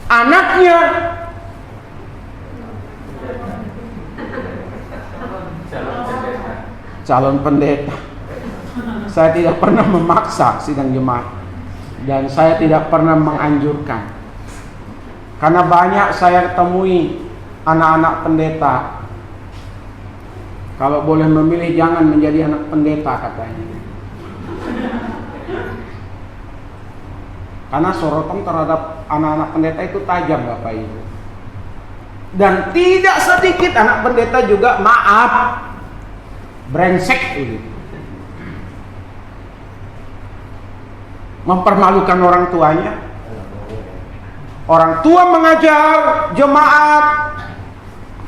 Anaknya calon pendeta. Saya tidak pernah memaksa sidang jemaat, dan saya tidak pernah menganjurkan. Karena banyak saya temui anak-anak pendeta, kalau boleh memilih jangan menjadi anak pendeta katanya. Karena sorotan terhadap anak-anak pendeta itu tajam Bapak Ibu. Dan tidak sedikit anak pendeta juga brengsek begitu. Mempermalukan orang tuanya. Orang tua mengajar jemaat,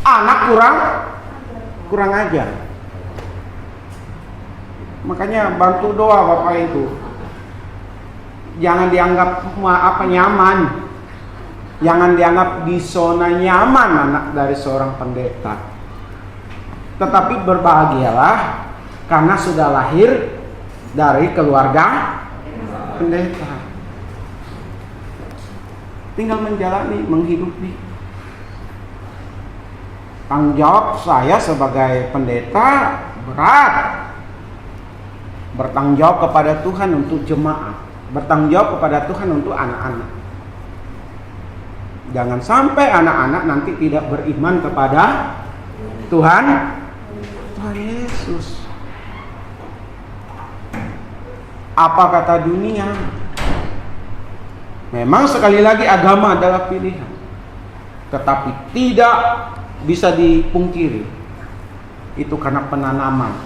anak kurang ajar. Makanya bantu doa Bapak itu. Jangan dianggap nyaman. Jangan dianggap di zona nyaman anak dari seorang pendeta. Tetapi berbahagialah karena sudah lahir dari keluarga pendeta. Tinggal menjalani, menghidupi. Tanggung jawab saya sebagai pendeta berat. Bertanggung jawab kepada Tuhan untuk jemaat. Bertanggung jawab kepada Tuhan untuk anak-anak. Jangan sampai anak-anak nanti tidak beriman kepada Tuhan Yesus. Apa kata dunia? Memang sekali lagi agama adalah pilihan, tetapi tidak bisa dipungkiri itu karena penanaman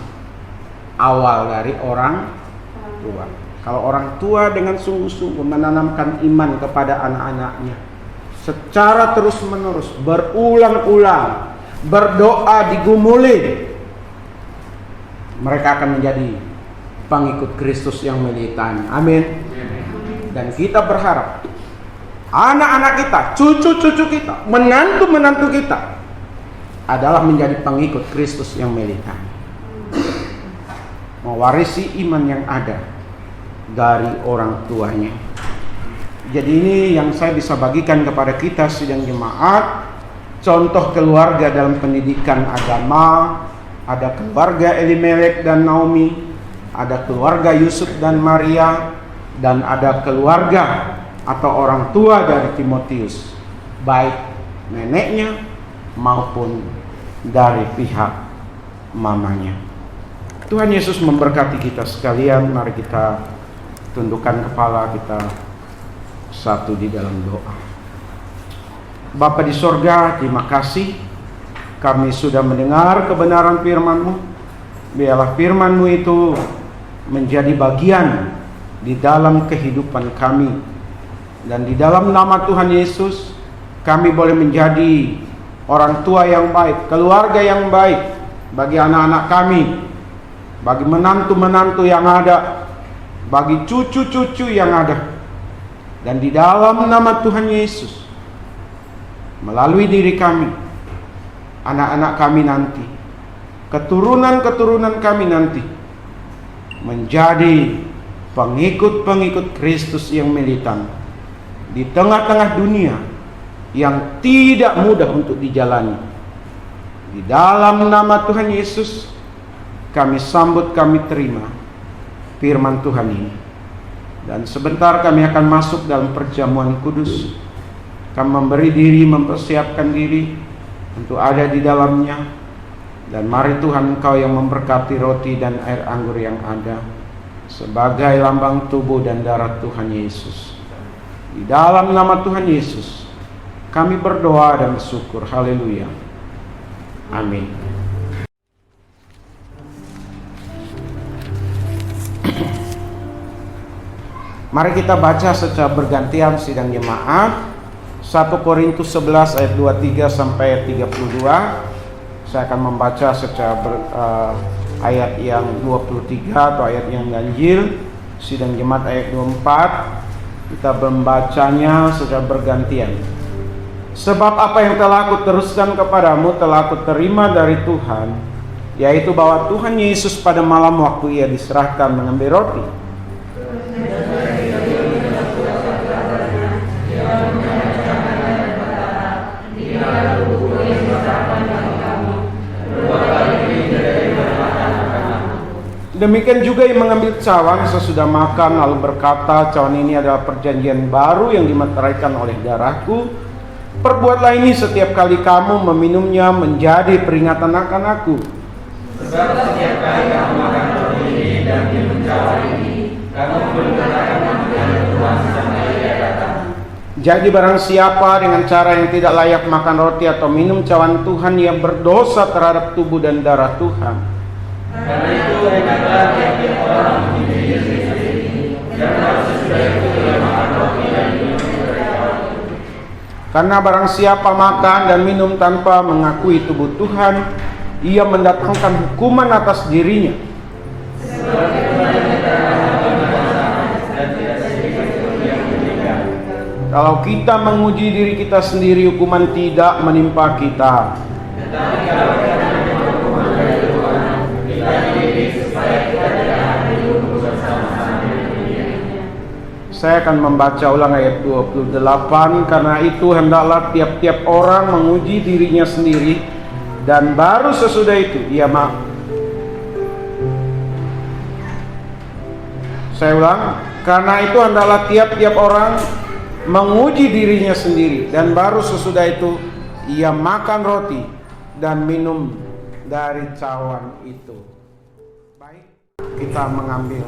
awal dari orang tua. Kalau orang tua dengan sungguh-sungguh menanamkan iman kepada anak-anaknya secara terus-menerus, berulang-ulang, berdoa digumuli, mereka akan menjadi pengikut Kristus yang militan. Amin. Dan kita berharap anak-anak kita, cucu-cucu kita, menantu-menantu kita adalah menjadi pengikut Kristus yang militan, mewarisi iman yang ada dari orang tuanya. Jadi ini yang saya bisa bagikan kepada kita sidang jemaat. Contoh keluarga dalam pendidikan agama. Ada keluarga Elimelek dan Naomi, ada keluarga Yusuf dan Maria, dan ada keluarga atau orang tua dari Timotius, baik neneknya maupun dari pihak mamanya. Tuhan Yesus memberkati kita sekalian. Mari kita tundukkan kepala kita satu di dalam doa. Bapa di sorga, terima kasih kami sudah mendengar kebenaran firman-Mu. Biarlah firman-Mu itu menjadi bagian di dalam kehidupan kami. Dan di dalam nama Tuhan Yesus, kami boleh menjadi orang tua yang baik, keluarga yang baik bagi anak-anak kami, bagi menantu-menantu yang ada, bagi cucu-cucu yang ada. Dan di dalam nama Tuhan Yesus, melalui diri kami, anak-anak kami nanti, keturunan-keturunan kami nanti, menjadi pengikut-pengikut Kristus yang militan di tengah-tengah dunia yang tidak mudah untuk dijalani. Di dalam nama Tuhan Yesus, kami sambut, kami terima firman Tuhan ini. Dan sebentar kami akan masuk dalam perjamuan kudus. Kami memberi diri, mempersiapkan diri untuk ada di dalamnya. Dan mari Tuhan, Engkau yang memberkati roti dan air anggur yang ada sebagai lambang tubuh dan darah Tuhan Yesus. Di dalam nama Tuhan Yesus kami berdoa dan bersyukur. Haleluya. Amin. Mari kita baca secara bergantian sidang jemaat. 1 Korintus 11 ayat 23 sampai ayat 32. Saya akan membaca secara ayat yang 23 atau ayat yang ganjil. Sidang jemaat ayat 24. Kita membacanya secara bergantian. Sebab apa yang telah aku teruskan kepadamu telah aku terima dari Tuhan, yaitu bahwa Tuhan Yesus pada malam waktu ia diserahkan mengambil roti. Demikian juga ia mengambil cawan sesudah makan lalu berkata, cawan ini adalah perjanjian baru yang dimeteraikan oleh darahku. Perbuatlah ini setiap kali kamu meminumnya menjadi peringatan akan aku. Sebab setiap kali kamu makan roti ini dan minum cawan ini, kamu memberitakan kematian Tuhan sampai Ia datang. Jadi barang siapa dengan cara yang tidak layak makan roti atau minum cawan Tuhan, ia berdosa terhadap tubuh dan darah Tuhan. Karena itu hendaklah tiap-tiap orang menghindari diri sendiri, dan harus sesudah itu ia makan roti dan minum dari cawan. Karena barang siapa makan dan minum tanpa mengakui tubuh Tuhan, ia mendatangkan hukuman atas dirinya. Kalau kita menguji diri kita sendiri, hukuman tidak menimpa kita. Saya akan membaca ulang ayat 28. Karena itu hendaklah tiap-tiap orang menguji dirinya sendiri, dan baru sesudah itu ia Saya ulang. Karena itu hendaklah tiap-tiap orang menguji dirinya sendiri, dan baru sesudah itu ia makan roti dan minum dari cawan itu. Baik, kita mengambil.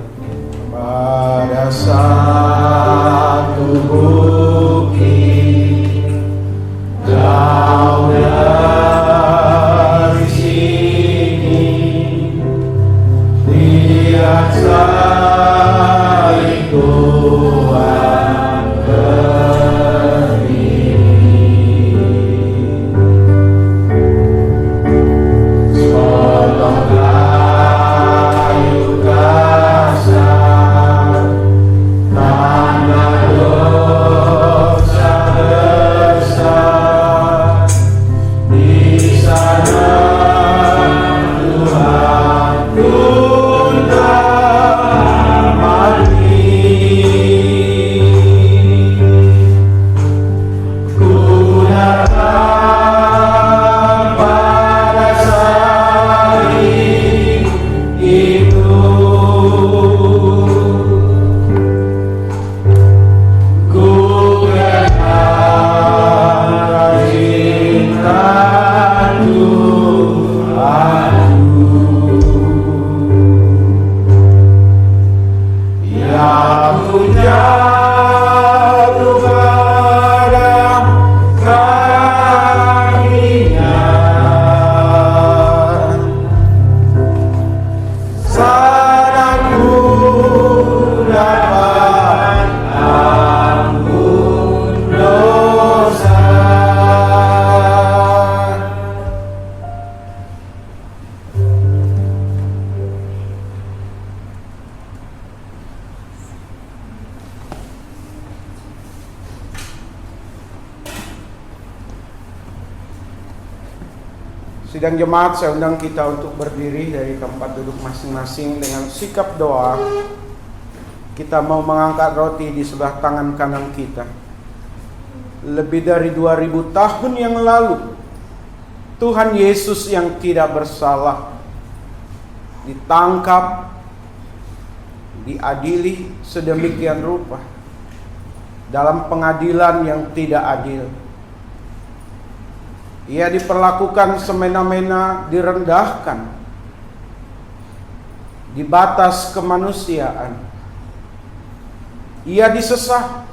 Pada satu bukit jauh dari sini, lihat salib Tuhan berdiri. Sepotong kayu kasar, tanah dosa besar, di sana Tuhan tundang mati. Ku datang pada salib itu, ku kenal cinta Tuhanku yang ku jatuh pada kakinya. Sadarku dapat ampun dosa. Sidang jemaat, saya undang kita untuk berdiri dari tempat duduk masing-masing dengan sikap doa. Kita mau mengangkat roti di sebelah tangan kanan kita. Lebih dari 2000 tahun yang lalu, Tuhan Yesus yang tidak bersalah ditangkap, diadili sedemikian rupa dalam pengadilan yang tidak adil. Ia diperlakukan semena-mena, direndahkan di batas kemanusiaan. Ia disesah,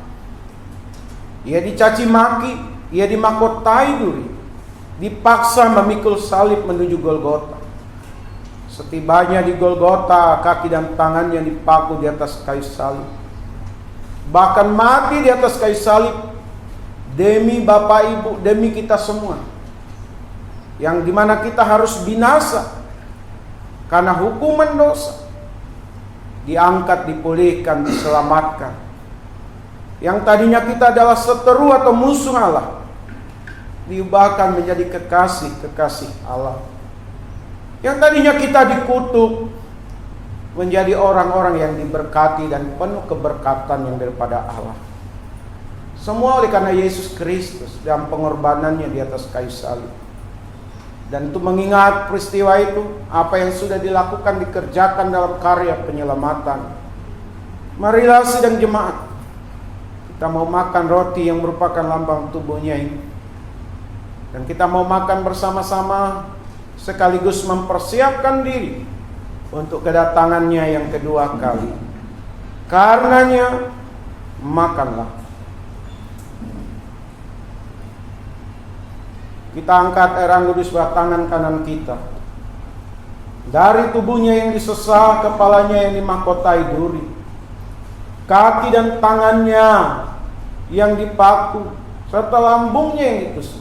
ia dicaci maki, ia dimahkotai duri, dipaksa memikul salib menuju Golgota. Setibanya di Golgota, kaki dan tangannya dipaku di atas kayu salib, bahkan mati di atas kayu salib demi Bapak Ibu, demi kita semua, yang dimana kita harus binasa karena hukuman dosa. Diangkat, dipulihkan, diselamatkan. Yang tadinya kita adalah seteru atau musuh Allah, diubahkan menjadi kekasih-kekasih Allah. Yang tadinya kita dikutuk menjadi orang-orang yang diberkati dan penuh keberkatan yang daripada Allah. Semua oleh karena Yesus Kristus dan pengorbanannya di atas kayu salib. Dan untuk mengingat peristiwa itu, apa yang sudah dilakukan dikerjakan dalam karya penyelamatan. Marilah sidang jemaat, kita mau makan roti yang merupakan lambang tubuhnya ini. Dan kita mau makan bersama-sama sekaligus mempersiapkan diri untuk kedatangannya yang kedua kali. Karenanya, makanlah. Kita angkat air anggur di sebelah tangan kanan kita. Dari tubuhnya yang disesah, kepalanya yang dimahkotai duri, kaki dan tangannya yang dipaku, serta lambungnya yang ditusuk.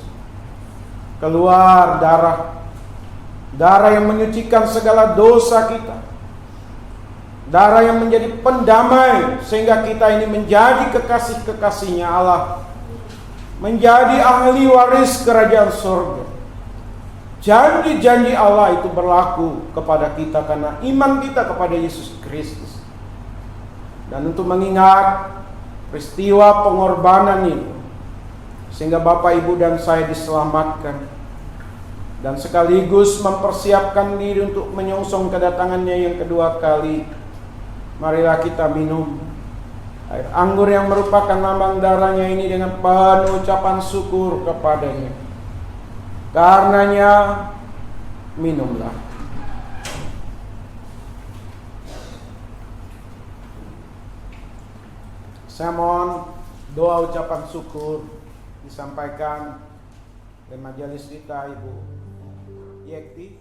Keluar darah yang menyucikan segala dosa kita. Darah yang menjadi pendamai sehingga kita ini menjadi kekasih-kekasihnya Allah, menjadi ahli waris kerajaan surga. Janji-janji Allah itu berlaku kepada kita karena iman kita kepada Yesus Kristus. Dan untuk mengingat peristiwa pengorbanan itu, sehingga Bapak, Ibu, dan saya diselamatkan, dan sekaligus mempersiapkan diri untuk menyongsong kedatangannya yang kedua kali, marilah kita minum air anggur yang merupakan lambang darahnya ini dengan penuh ucapan syukur kepadanya. Karenanya, minumlah. Saya mohon doa ucapan syukur disampaikan oleh majelis kita, Ibu Yekti.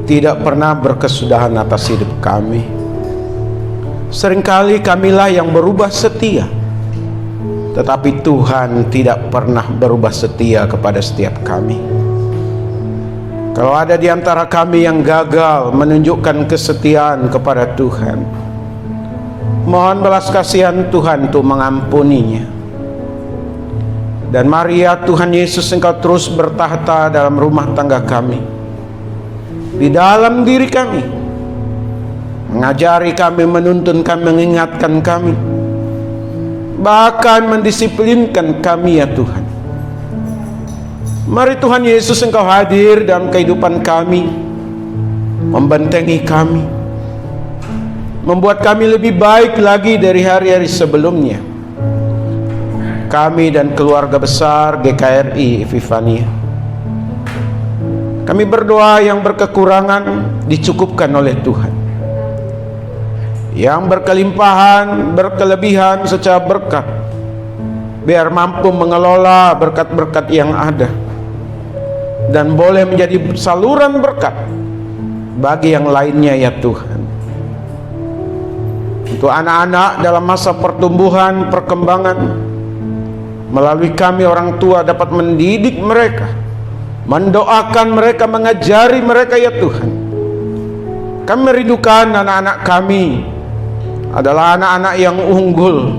tidak pernah berkesudahan atas hidup kami. Seringkali kamilah yang berubah setia, tetapi Tuhan tidak pernah berubah setia kepada setiap kami. Kalau ada di antara kami yang gagal menunjukkan kesetiaan kepada Tuhan, mohon belas kasihan Tuhan untuk mengampuninya. Dan mari ya Tuhan Yesus, Engkau terus bertahta dalam rumah tangga kami, di dalam diri kami, mengajari kami, menuntun kami, mengingatkan kami, bahkan mendisiplinkan kami ya Tuhan. Mari Tuhan Yesus, Engkau hadir dalam kehidupan kami, membentengi kami, membuat kami lebih baik lagi dari hari-hari sebelumnya. Kami dan keluarga besar GKRI Epifania, kami berdoa yang berkekurangan dicukupkan oleh Tuhan, yang berkelimpahan, berkelebihan secara berkat, biar mampu mengelola berkat-berkat yang ada, dan boleh menjadi saluran berkat bagi yang lainnya ya Tuhan. Untuk anak-anak dalam masa pertumbuhan, perkembangan, melalui kami orang tua dapat mendidik mereka, mendoakan mereka, mengajari mereka ya Tuhan. Kami merindukan anak-anak kami adalah anak-anak yang unggul,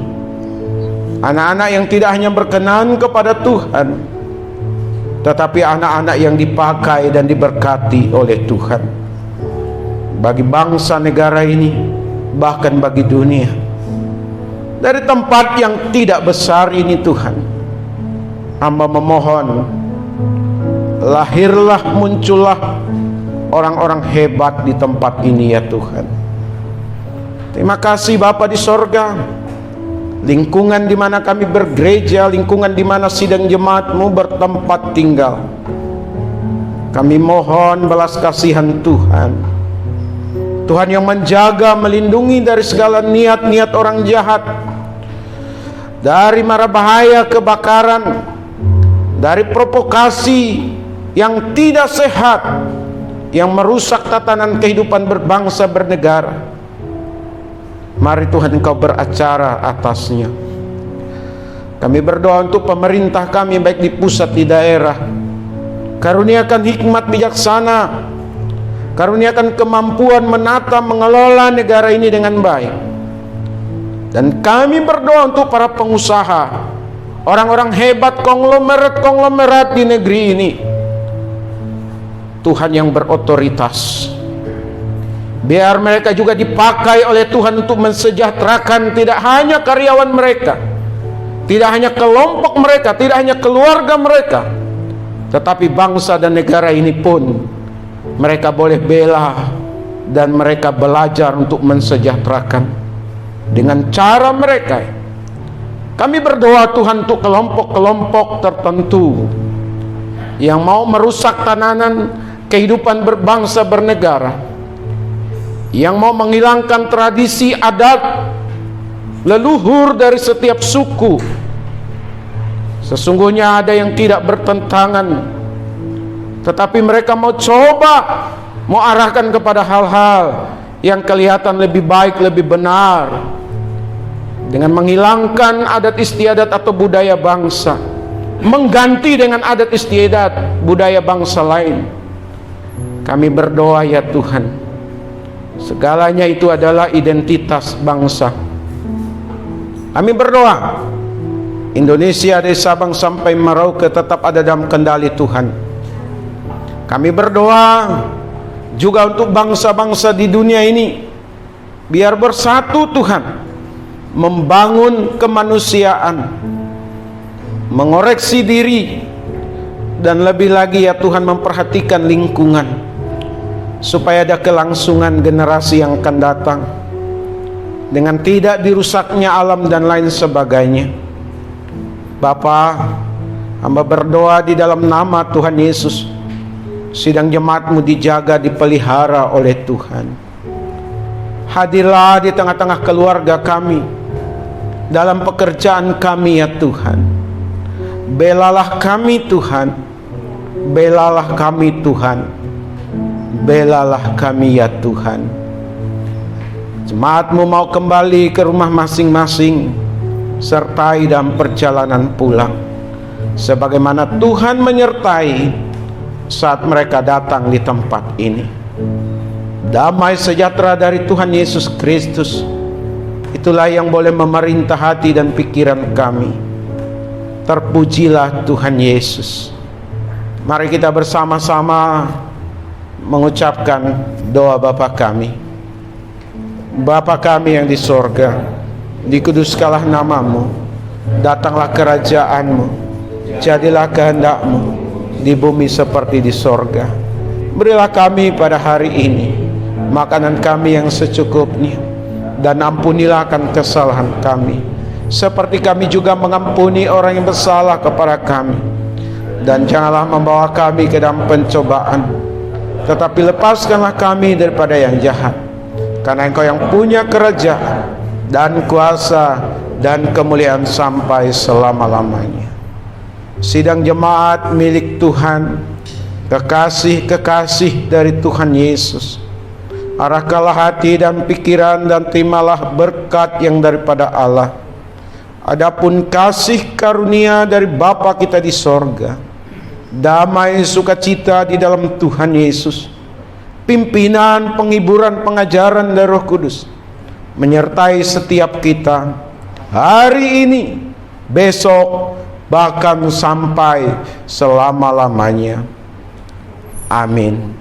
anak-anak yang tidak hanya berkenan kepada Tuhan, tetapi anak-anak yang dipakai dan diberkati oleh Tuhan bagi bangsa negara ini, bahkan bagi dunia. Dari tempat yang tidak besar ini Tuhan, hamba memohon, lahirlah, muncullah orang-orang hebat di tempat ini ya Tuhan. Terima kasih Bapa di sorga, lingkungan di mana kami bergereja, lingkungan di mana sidang jemaat-Mu bertempat tinggal, kami mohon belas kasihan Tuhan. Tuhan yang menjaga, melindungi dari segala niat-niat orang jahat, dari mara bahaya, kebakaran, dari provokasi yang tidak sehat, yang merusak tatanan kehidupan berbangsa bernegara. Mari Tuhan Engkau beracara atasnya. Kami berdoa untuk pemerintah kami, baik di pusat, di daerah. Karuniakan hikmat bijaksana, karuniakan kemampuan menata, mengelola negara ini dengan baik. Dan kami berdoa untuk para pengusaha, orang-orang hebat, konglomerat di negeri ini, Tuhan yang berotoritas, biar mereka juga dipakai oleh Tuhan untuk mensejahterakan tidak hanya karyawan mereka, tidak hanya kelompok mereka, tidak hanya keluarga mereka, tetapi bangsa dan negara ini pun mereka boleh bela, dan mereka belajar untuk mensejahterakan dengan cara mereka. Kami berdoa Tuhan untuk kelompok-kelompok tertentu yang mau merusak tatanan kehidupan berbangsa bernegara, yang mau menghilangkan tradisi adat leluhur dari setiap suku. Sesungguhnya ada yang tidak bertentangan, tetapi mereka mau coba, mau arahkan kepada hal-hal yang kelihatan lebih baik, lebih benar, dengan menghilangkan adat istiadat atau budaya bangsa, mengganti dengan adat istiadat budaya bangsa lain. Kami berdoa ya Tuhan, segalanya itu adalah identitas bangsa. Kami berdoa Indonesia dari Sabang sampai Merauke tetap ada dalam kendali Tuhan. Kami berdoa juga untuk bangsa-bangsa di dunia ini, biar bersatu Tuhan, membangun kemanusiaan, mengoreksi diri, dan lebih lagi ya Tuhan memperhatikan lingkungan, supaya ada kelangsungan generasi yang akan datang, dengan tidak dirusaknya alam dan lain sebagainya. Bapa, hamba berdoa di dalam nama Tuhan Yesus, sidang jemaat-Mu dijaga, dipelihara oleh Tuhan. Hadirlah di tengah-tengah keluarga kami, dalam pekerjaan kami ya Tuhan. Belalah kami Tuhan, belalah kami Tuhan. belalah kami ya Tuhan. Jemaat-Mu mau kembali ke rumah masing-masing, sertai dalam perjalanan pulang, sebagaimana Tuhan menyertai saat mereka datang di tempat ini. Damai sejahtera dari Tuhan Yesus Kristus, itulah yang boleh memerintah hati dan pikiran kami. Terpujilah Tuhan Yesus. Mari kita bersama-sama mengucapkan doa Bapa kami. Bapa kami yang di sorga, dikuduskanlah namamu, datanglah kerajaan-Mu, jadilah kehendak-Mu di bumi seperti di sorga. Berilah kami pada hari ini makanan kami yang secukupnya, dan ampunilah akan kesalahan kami, seperti kami juga mengampuni orang yang bersalah kepada kami. Dan janganlah membawa kami ke dalam pencobaan, tetapi lepaskanlah kami daripada yang jahat. Karena Engkau yang punya kerajaan dan kuasa dan kemuliaan sampai selama-lamanya. Sidang jemaat milik Tuhan, kekasih-kekasih dari Tuhan Yesus, arahkanlah hati dan pikiran dan terimalah berkat yang daripada Allah. Adapun kasih karunia dari Bapa kita di sorga, damai sukacita di dalam Tuhan Yesus, pimpinan, penghiburan, pengajaran dari Roh Kudus menyertai setiap kita hari ini, besok, bahkan sampai selama-lamanya. Amin.